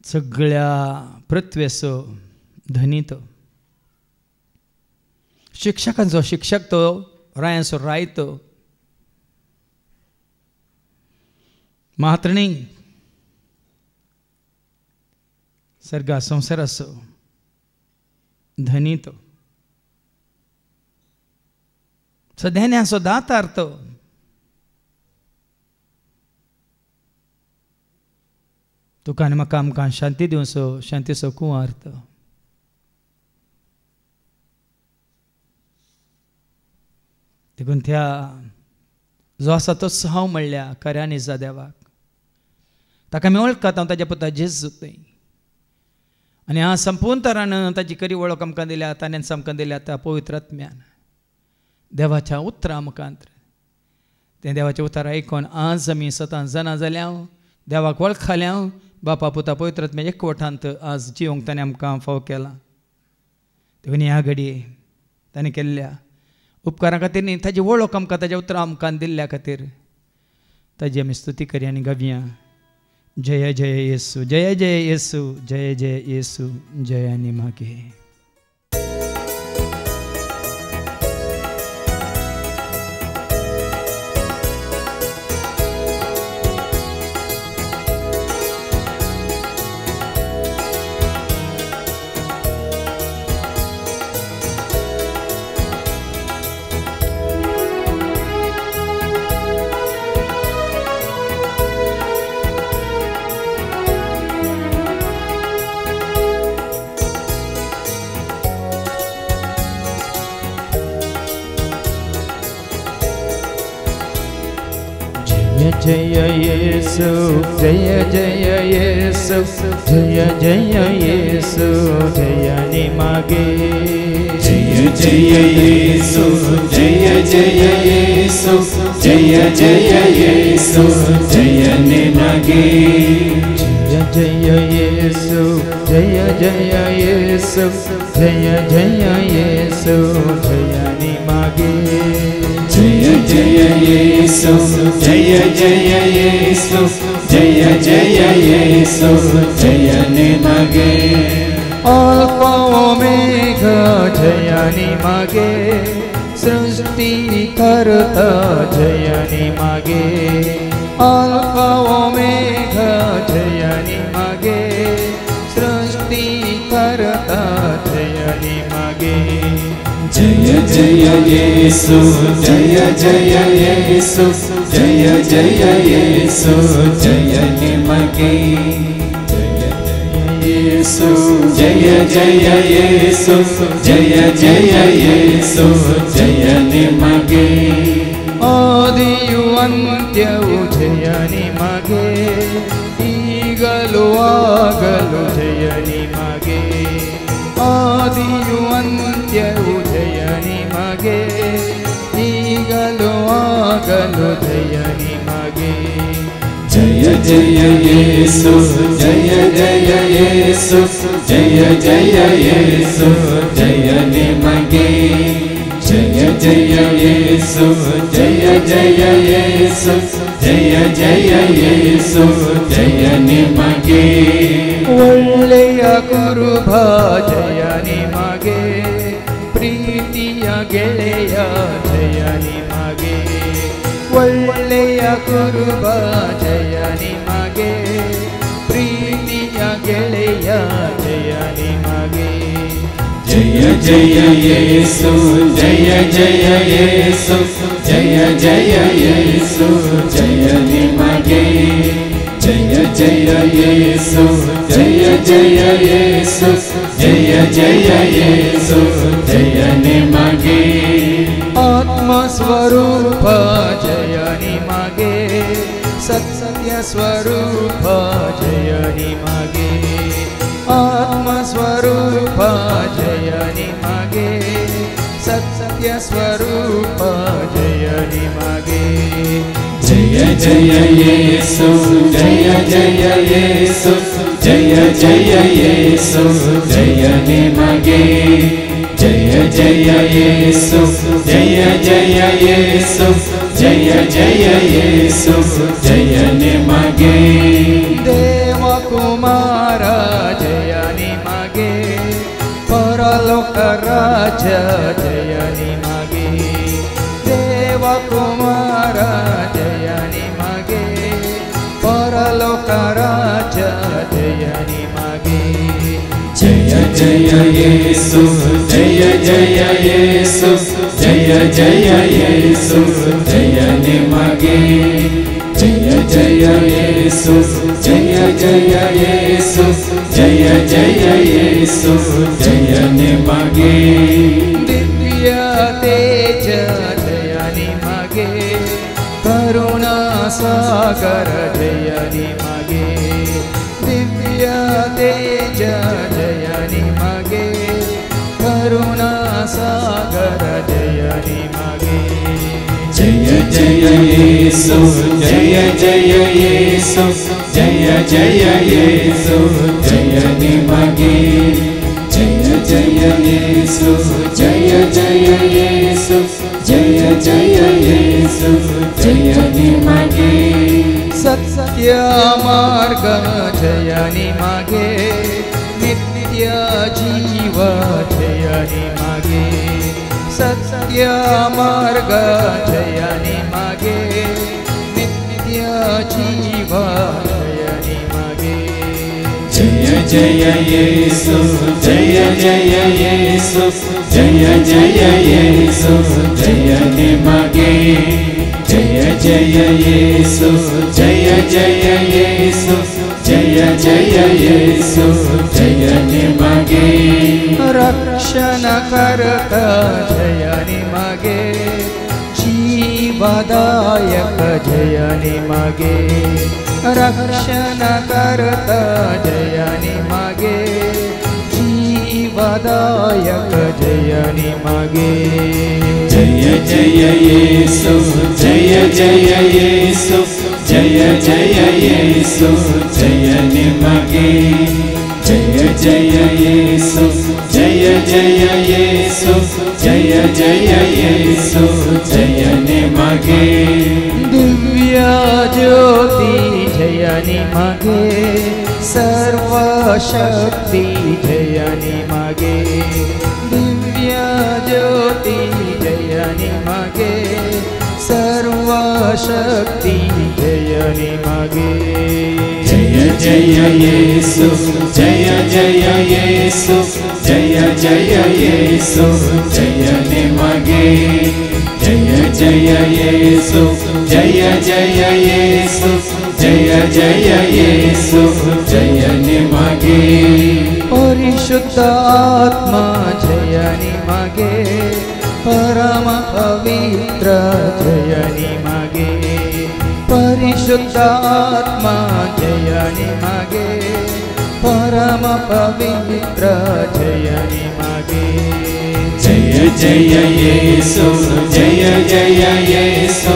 Speaker 1: सगळ्या पृथ्वेचो धनी तो शिक्षकांचो शिक्षक तो रायांचो राय तो महात्रिणी सर्गा संवसाराचो धनी तो सध्यान्याचो दातार तो तुका आनी म्हाका आमकां शांती दिवचो शांतीचो कुंवार तो देखून त्या जो आसा तोच हांव म्हणल्या खऱ्यांनी जा देवाक ताका आमी वळखतात हांव ताच्या पुता जेजू थंय आनी हांव संपूर्ण तरान ताची खरी वळख आमकां दिल्या ताणें आमकां दिल्या त्या पवित्र आत्म्यान देवाच्या उतरां मुखांत तें देवाचें उतर आयकोन आज आमी सतां जाणा जाल्या देवाक वळखल्या बापा पुता पवित्र आत्म्या एकवटांत आज जिवंक ताणें आमकां फाव केला देखून ह्या घडये ताणें केल्ल्या उपकारा खातीर न्ही ताजी वळख आमकां ताज्या उतरां आमकां दिल्ल्या खातीर ताजी आमी स्तुती करया आनी गावया जय जय येसू जय जय येसू जय जय येसू जय आनी मागे
Speaker 4: जय येसु जय जय येसु जय जय येसु जय निमागे
Speaker 2: जय जय येसु जय जय येसु जय जय येसु जय निमागे
Speaker 4: जय जय येसु जय जय येसु जय जय येसु जय निमागे
Speaker 2: जय जय येसु जय जय येसु जय जय येसु जय निमागे
Speaker 4: अल्फा ओमेगा जय निमागे सृष्टि करता जय निमागे अल्फा ओमेगा जय निमागे सृष्टि करता जय निमागे
Speaker 2: जय जय येसु जय जय येसु जय जय येसु जय निमागे ಯೇಸು ಜಯ ಜಯ ಯೇಸು ಜಯ ಜಯ ಯೇಸು ಜಯ ನಿಮಗೆ
Speaker 4: ಆದಿಯು ಅಂತ್ಯವು ಜಯ ನಿಮಗೆ ಈಗಲೂ ಆಗಲು ಜಯ ನಿಮಗೆ ಆದಿಯು ಅಂತ್ಯವು ಜಯ ನಿಮಗೆ ಈಗಲೂ ಆಗಲು ಜಯ ನಿಮಗೆ
Speaker 2: ಜಯ ಜಯ ಯೇಸು ಜಯ ಜಯ ಯೇಸು ಜಯ ಜಯ ಯೇಸು ಜಯ ನಿಮಗೆ ಜಯ ಜಯ ಯೇಸು ಜಯ ಜಯ ಯೇಸು ಜಯ ಜಯ ಯೇಸು ಜಯ ನಿಮಗೆ
Speaker 4: ಒಳ್ಳೆಯ ಕುರುಬ ಜಯ ನಿಮಗೆ ಪ್ರೀತಿಯ ಗೆಳೆಯ ಜಯ ನಿಮಗೆ ಒಳ್ಳೆಯ ಕುರುಬ ಜಯ ನಿಮಗೆ ಪ್ರೀತಿಯ ಗೆಳೆಯ ಜಯ ನಿಮಗೆ
Speaker 2: ಜಯ ಜಯ ಯೇಸು ಜಯ ಜಯ ಯೇಸು ಜಯ ಜಯ ಯೇಸು ಜಯ ನಿಮಗೆ ಜಯ ಜಯ ಯೇಸು ಜಯ ಜಯ ಯೇಸು ಜಯ ಜಯ ಯೇಸು ಜಯ ನಿಮಗೆ
Speaker 4: ಆತ್ಮ ಸ್ವರೂಪ ಜಯ ನಿಮಗೆ ಸತ್ಯ ಸ್ವರೂಪ ಜಯ ನಿಮಗೆ ಆತ್ಮ ಸ್ವರೂಪ ಜಯ ನಿಮಗೆ ಸತ್ಯ ಸ್ವರೂಪ ಜಯ ನಿಮಗೆ
Speaker 2: ಜಯ ಜಯ ಯೇಸು ಜಯ ಜಯ ಯೇಸು ಜಯ ಜಯ ಯೇಸು ಜಯ ನಿಮಗೆ ಜಯ ಜಯ ಯೇಸು ಜಯ ಜಯ ಯೇಸು ಜಯ ಜಯ ಯೇಸು ಜಯ ನಿಮಗೆ
Speaker 4: ದೇವಕುಮಾರ ಜಯ ನಿಮಗೆ ಪರಲೋಕ ರಾಜ ಜಯ ನಿಮಗೆ ದೇವಕುಮಾರ ಜಯ ನಿಮಗೆ ಪರಲೋಕ ರಾಜ ಜಯ ನಿಮಗೆ
Speaker 2: ಜಯ ಜಯ ಯೇಸು ಜಯ ಜಯ ಯೇಸು ಜಯ ಜಯ ಯೇಸು ಜಯ ನಿಮಗೆ ಜಯ ಜಯ ಯೇಸು ಜಯ ಜಯ ಯೇಸು ಜಯ ಜಯ ಯೇಸು ಜಯ ನಿಮಗೆ
Speaker 4: ದಿವ್ಯ ತೇಜ ಜಯ ನಿಮಗೆ ಕರುಣಾ ಸಾಗರ ಜಯ ನಿಮಗೆ ದಿವ್ಯ ತೇಜ ಜಯ ನಿಮಗೆ ಕರುಣಾ ಸಾಗರ ಜಯ ನಿಮಗೆ
Speaker 2: ಜಯ ಜಯ ಯೇಸು ಜಯ ಜಯ ಯೇಸು ಜಯ ಜಯ ಯೇಸು ಜಯ ನಿಮಗೆ ಜಯ ಜಯ ಯೇಸು ಜಯ ಜಯ ಯೇಸು ಜಯ ಜಯ ಯೇಸು ಜಯ ನಿಮಗೆ
Speaker 4: ಸತ್ಯ ಮಾರ್ಗ ಜಯ ನಿಮಗೆ ನಿತ್ಯ ಜೀವ ಜಯ ನಿಮಗೆ ಸತ್ಯ ಮಾರ್ಗ ಜಯ ನಿಮಗೆ ನಿತ್ಯ ಜೀವ ಜಯ ನಿಮಗೆ
Speaker 2: ಜಯ ಜಯ ಯೇಸು ಜಯ ಜಯ ಯೇಸು ಜಯ ಜಯ ಯೇಸು ಜಯ ನಿಮಗೆ ಜಯ ಜಯ ಯೇಸು ಜಯ ಜಯ ಯೇಸು ಜಯ ಜಯ ಯೇಸು ಜಯ ನಿಮಗೆ
Speaker 4: ರಕ್ಷಣಕರ್ತ ಜಯ ನಿಮಗೆ ಜೀವದಾಯಕ ಜಯ ನಿಮಗೆ ರಕ್ಷಣಕರ್ತ ಜಯ ನಿಮಗೆ ಜೀವದಾಯಕ ಜಯ ನಿಮಗೆ
Speaker 2: ಜಯ ಜಯ ಯೇಸು ಜಯ ಜಯ ಯೇಸು ಜಯ ಜಯ ಯೇಸು ಜಯ ನಿಮಗೆ ಜಯ ಜಯ ಯೇಸು ಜಯ ಜಯ ಯೇಸು ಜಯ ಜಯ ಯೇಸು ಜಯ ನಿಮಗೆ
Speaker 4: ದಿವ್ಯ ಜ್ಯೋತಿ ಜಯ ನಿಮಗೆ ಸರ್ವಶಕ್ತಿ ಜಯ ನಿಮಗೆ ದಿವ್ಯ ಜ್ಯೋತಿ ಜಯ ನಿಮಗೆ ಸರ್ವಶಕ್ತಿ ಜಯ ನಿಮಗೆ
Speaker 2: ಜಯ ಜಯ ಯೇಸು ಜಯ ಜಯ ಯೇಸು ಜಯ ಜಯ ಯೇಸು ಜಯ ನಿಮಗೆ ಜಯ ಜಯ ಯೇಸು ಜಯ ಜಯ ಯೇಸು ಜಯ ಜಯ ಯೇಸು ಜಯ ನಿಮಗೆ
Speaker 4: ಪರಿಶುದ್ಧಾತ್ಮ ಜಯ ನಿಮಗೆ ಪರಮ ಪವಿತ್ರ ಜಯ ನಿಮಗೆ ಪರಿಶುದ್ಧಾತ್ಮ ಜಯ ನಿಮಗೆ ಪರಮ ಪವಿತ್ರ ಜಯ ನಿಮಗೆ
Speaker 2: ಜಯ ಜಯ ಯೇಸು ಜಯ ಜಯ ಯೇಸು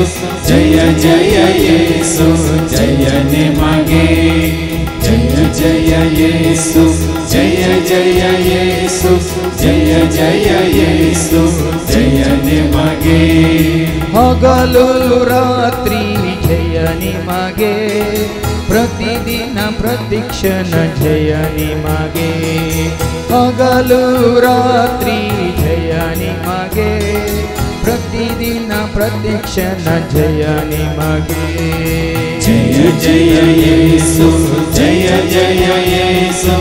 Speaker 2: ಜಯ ಜಯ ಯೇಸು ಜಯ ನಿಮಗೆ ಜಯ ಜಯ ಯೇಸು ಜಯ ಜಯ ಯೇಸು ಜಯ ಜಯ ಯೇಸು ಜಯ ನಿಮಗೆ
Speaker 4: ಹಗಲು ರಾತ್ರಿ ಜಯ ನಿಮಗೆ ಪ್ರತಿದಿನ ಪ್ರತಿಕ್ಷಣ ಜಯ ನಿಮಗೆ ಹಗಲು ರಾತ್ರಿ ಜಯ ನಿಮಗೆ ಪ್ರತಿದಿನ ಪ್ರತಿಕ್ಷಣ ಜಯ ನಿಮಗೆ
Speaker 2: ಜಯ ಜಯ ಯೇಸು ಜಯ ಜಯ ಯೇಸು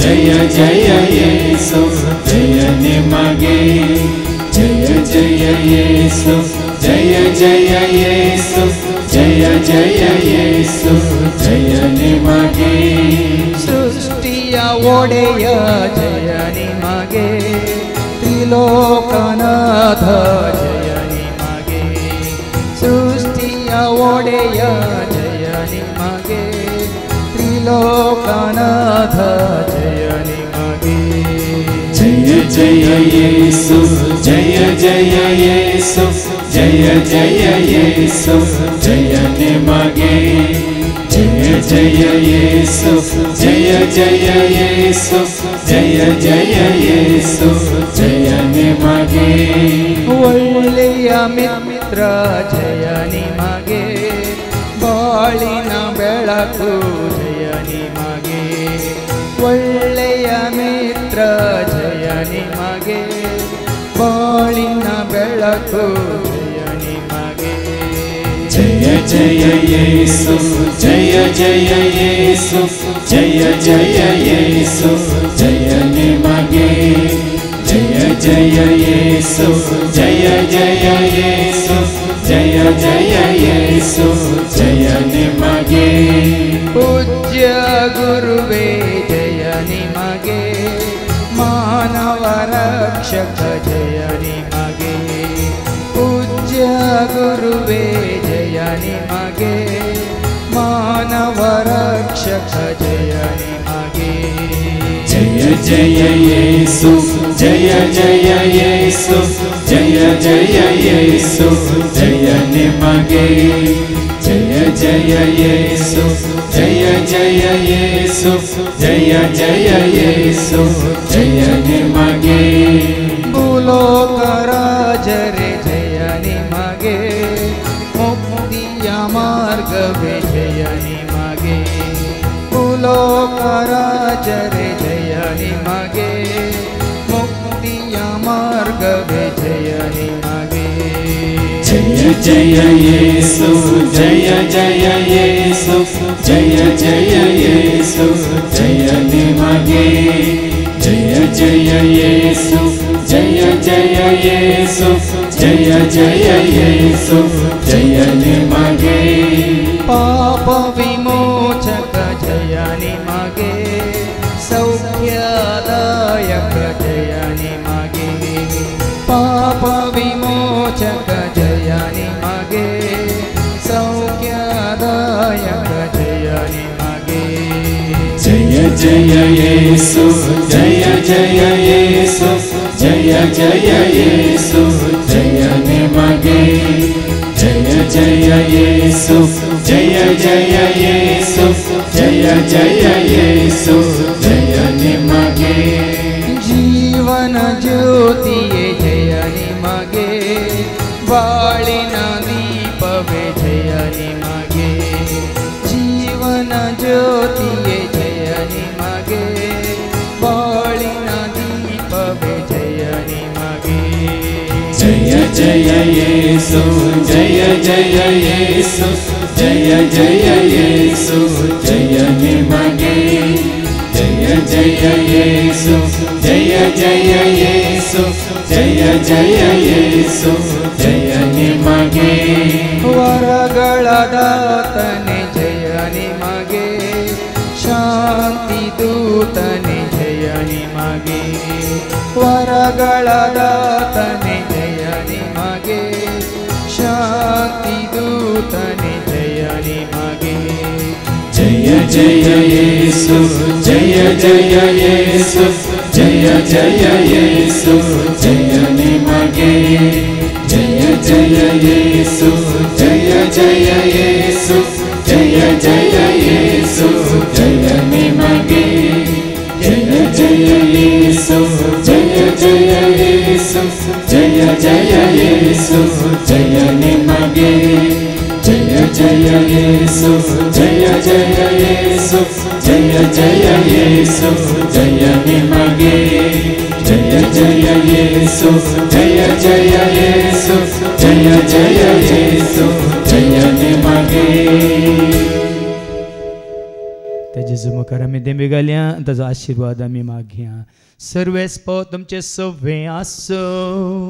Speaker 2: ಜಯ ಜಯ ಯೇಸು ಜಯ ನಿಮಗೆ ಜಯ ಜಯ ಯೇಸು ಜಯ ಜಯ ಯೇಸು ಜಯ ಜಯ ಯೇಸು ಜಯ ನಿಮಗೆ
Speaker 4: ಸೃಷ್ಟಿಯ ಒಡೆಯ ಜಯ ನಿಮಗೆ ತ್ರಿಲೋಕನಾಥ ಜಯ ನಿಮಗೆ ಸೃಷ್ಟಿಯ ಒಡೆಯ ಜಯ ನಿಮಗೆ ತ್ರಿಲೋಕನಾಥ ಜಯ ನಿಮಗೆ
Speaker 2: ಜಯ ಜಯ ಯೇಸು ಜಯ ಜಯ ಯೇಸು ಜಯ ಜಯ ಯೇಸು ಜಯ ನಿಮಗೆ ಜಯ ಜಯ ಯೇಸು ಜಯ ಜಯ ಯೇಸು ಜಯ ಜಯ ಯೇಸು ಜಯ ನಿಮಗೆ
Speaker 4: ಒಳ್ಳೆಯ ಮಿತ್ರ ಜಯ ನಿಮಗೆ ಬಾಳಿನ ಬೆಳಕು ಜಯ ನಿಮಗೆ ಒಳ್ಳೆಯ ಮಿತ್ರ ಜಯ ನಿಮಗೆ ಬಾಳಿನ ಬೆಳಕು ಜಯ ನಿಮಗೆ
Speaker 2: ಜಯ ಜಯ ಯೇಸು ಜಯ ಜಯ ಯೇಸು ಜಯ ಜಯ ಯೇಸು ಜಯ ನಿಮಗೆ ಜಯ ಜಯ ಯೇಸು ಜಯ ಜಯ ಯೇಸು ಜಯ ಜಯ ಯೇಸು ಜಯ ನಿಮಗೆ
Speaker 4: ಪೂಜ್ಯ ಗುರುವೇ ಜಯ ನಿಮಗೆ ಮಾನವ ರಕ್ಷಕ ಜಯ ನಿಮಗೆ ಪೂಜ್ಯ ಗುರುವೇ ಜಯ ನಿಮಗೆ ಮಾನವ ರಕ್ಷಕ ಜಯ ನಿಮಗೆ
Speaker 2: ಜಯ ಜಯ ಯೇಸು ಜಯ ಜಯ ಯೇಸು ಜಯ ಜಯ ಯೇಸು ಜಯ ನಿಮಗೆ ಜಯ ಜಯ ಯೇಸು ಜಯ ಜಯ ಯೇಸು ಜಯ ಜಯ ಯೇಸು ಜಯ ನಿಮಗೆ
Speaker 4: ಭೂಲೋಕ ರಾಜರೇ ಜಯ ನಿಮಗೆ ಮುಕ್ತಿಯ ಮಾರ್ಗವೇ ಜಯ ನಿಮಗೆ ಭೂಲೋಕ ರಾಜರೇ ಜಯ ನಿಮಗೆ ಮುಕ್ತಿಯ ಮಾರ್ಗವೇ ಜಯ ನಿಮಗೆ
Speaker 2: ಜಯ ಜಯ ಯೇಸು ಜಯ ಜಯ ಯೇಸು ಜಯ ಜಯ ಯೇಸು ಜಯ ನಿಮಗೆ ಜಯ ಜಯ ಯೇಸು ಜಯ ಜಯ ಯೇಸು ಜಯ ಜಯ ಯೇಸು ಜಯ ನಿಮಗೆ
Speaker 4: ಪಾಪ ವಿಮೋಚಕ ಜಯ ನಿಮಗೆ ಸೌಖ್ಯದಾಯಕ ಜಯ ನಿಮಗೆ ಪಾಪ ವಿಮೋಚಕ ಜಯ ನಿಮಗೆ ಸೌಖ್ಯದಾಯಕ ಜಯ ನಿಮಗೆ
Speaker 2: ಜಯ ಜಯ ಯೇಸು ಜಯ ಜಯ ಯೇಸು ಜಯ ಜಯ ಯೇಸು ಜಯ ನಿಮಗೆ ಜಯ ಜಯ ಯೇಸು ಜಯ ಜಯ ಯೇಸು ಜಯ ಜಯ ಯೇಸು ಜಯ ನಿಮಗೆ
Speaker 4: ಜೀವನ ಜ್ಯೋತಿಯೇ ಜಯ ನಿಮಗೆ ಬಾಳಿನ ದೀಪವೇ ಜಯ ನಿಮಗೆ ಜೀವನ ಜ್ಯೋತಿಯೇ ಜಯ ನಿಮಗೆ ಬಾಳಿನ ದೀಪವೇ ಜಯ ನಿಮಗೆ
Speaker 2: ಜಯ ಜಯ ಯೇಸು ಜಯ ಜಯ ಯೇಸು ಜಯ ಜಯ ಯೇಸು ಜಯ ನಿಮಗೆ ಜಯ ಜಯ ಯೇಸು ಜಯ ಜಯ ಯೇಸು ಜಯ ಜಯ ಯೇಸು ಜಯ ನಿಮಗೆ
Speaker 4: ವರಗಳ ದಾತನೆ ಜಯ ನಿಮಗೆ ಶಾಂತಿ ದೂತನೆ ಜಯ ನಿಮಗೆ ವರಗಳದಾತನೆ ಜಯ ನಿಮಗೆ ಶಾಂತಿ ದೂತನೆ ಜಯ ನಿಮಗೆ
Speaker 2: ಜಯ ಜಯ ಯೇಸು ಜಯ ಜಯ ಯೇಸು ಜಯ ಜಯ ಯೇಸು ಜಯ ನಿಮಗೆ ಜಯ ಜಯ ಯೇಸು ಜಯ ಜಯ ಯೇಸು ಜಯ ಜಯ ಯೇಸು ಜಯ ನಿಮಗೆ ಜಯ ಜಯ ಯೇಸು ಜಯ ಜಯ ಯೇಸು ಜಯ ಜಯ ಯೇಸು ಜಯ ನಿಮಗೆ ಜಯ ಜಯ ಯೇಸು ಜಯ ಜಯ ಯೇಸು ಜಯ ಜಯ ಯೇಸು ಜಯ ನಿಮಗೆ ಜಯ ಜಯ ಯೇಸು ಜಯ ಜಯ ಯೇಸು ಜಯ ಜಯ ಯೇಸು ಜಯ निमगे
Speaker 1: तेजेचो मुखार आमी देंबिगाल्या ताजो आशिर्वाद आमी मागया सर्वेस्पो तुमचे सवे आसो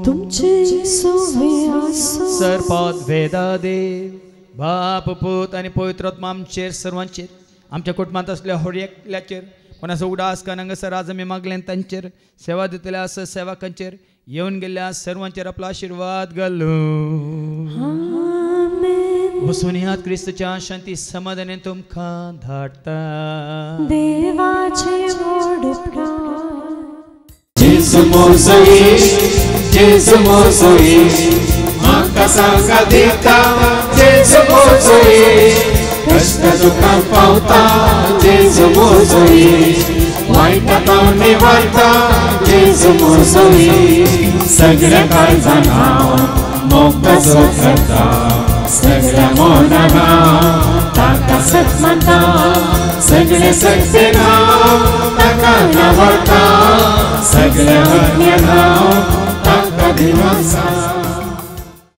Speaker 3: तुमचे सवे आसो
Speaker 1: सर्पाद वेदादेव बाप पूत आनी पवित्र आत्मा आमचेर सर्वांचेर आमच्या कुटुंबांत असल्या हर एकल्याचेर कोणाचो उडास कानांगसर आज आमी मागलें तांचेर सेवा दितल्या आस सेवकांचेर येवन गेल्ल्या सर्वांचेर आपलो आशिर्वाद घालूं वसून ह्यात क्रिस्तच्या शांती समाधानान तुमकां धाडटा
Speaker 3: देवाचे व्हड प्राण
Speaker 2: जेसू मोजो इश्ट जेसू मोजो इश्ट म्हाका सांगा दिता जेसू मोजो इश्ट कष्ट दुखां पावता जेसू मोजो इश्ट वायटांतल्यान निवारता जेसू मोजो इश्ट सगळ्या काळजान हांव मोगता जो करता सगळ्या मोनान ताका सत मानता सगळे सक्तीन ताका नावडता सगळ्या आज्ञान ताका दिवसा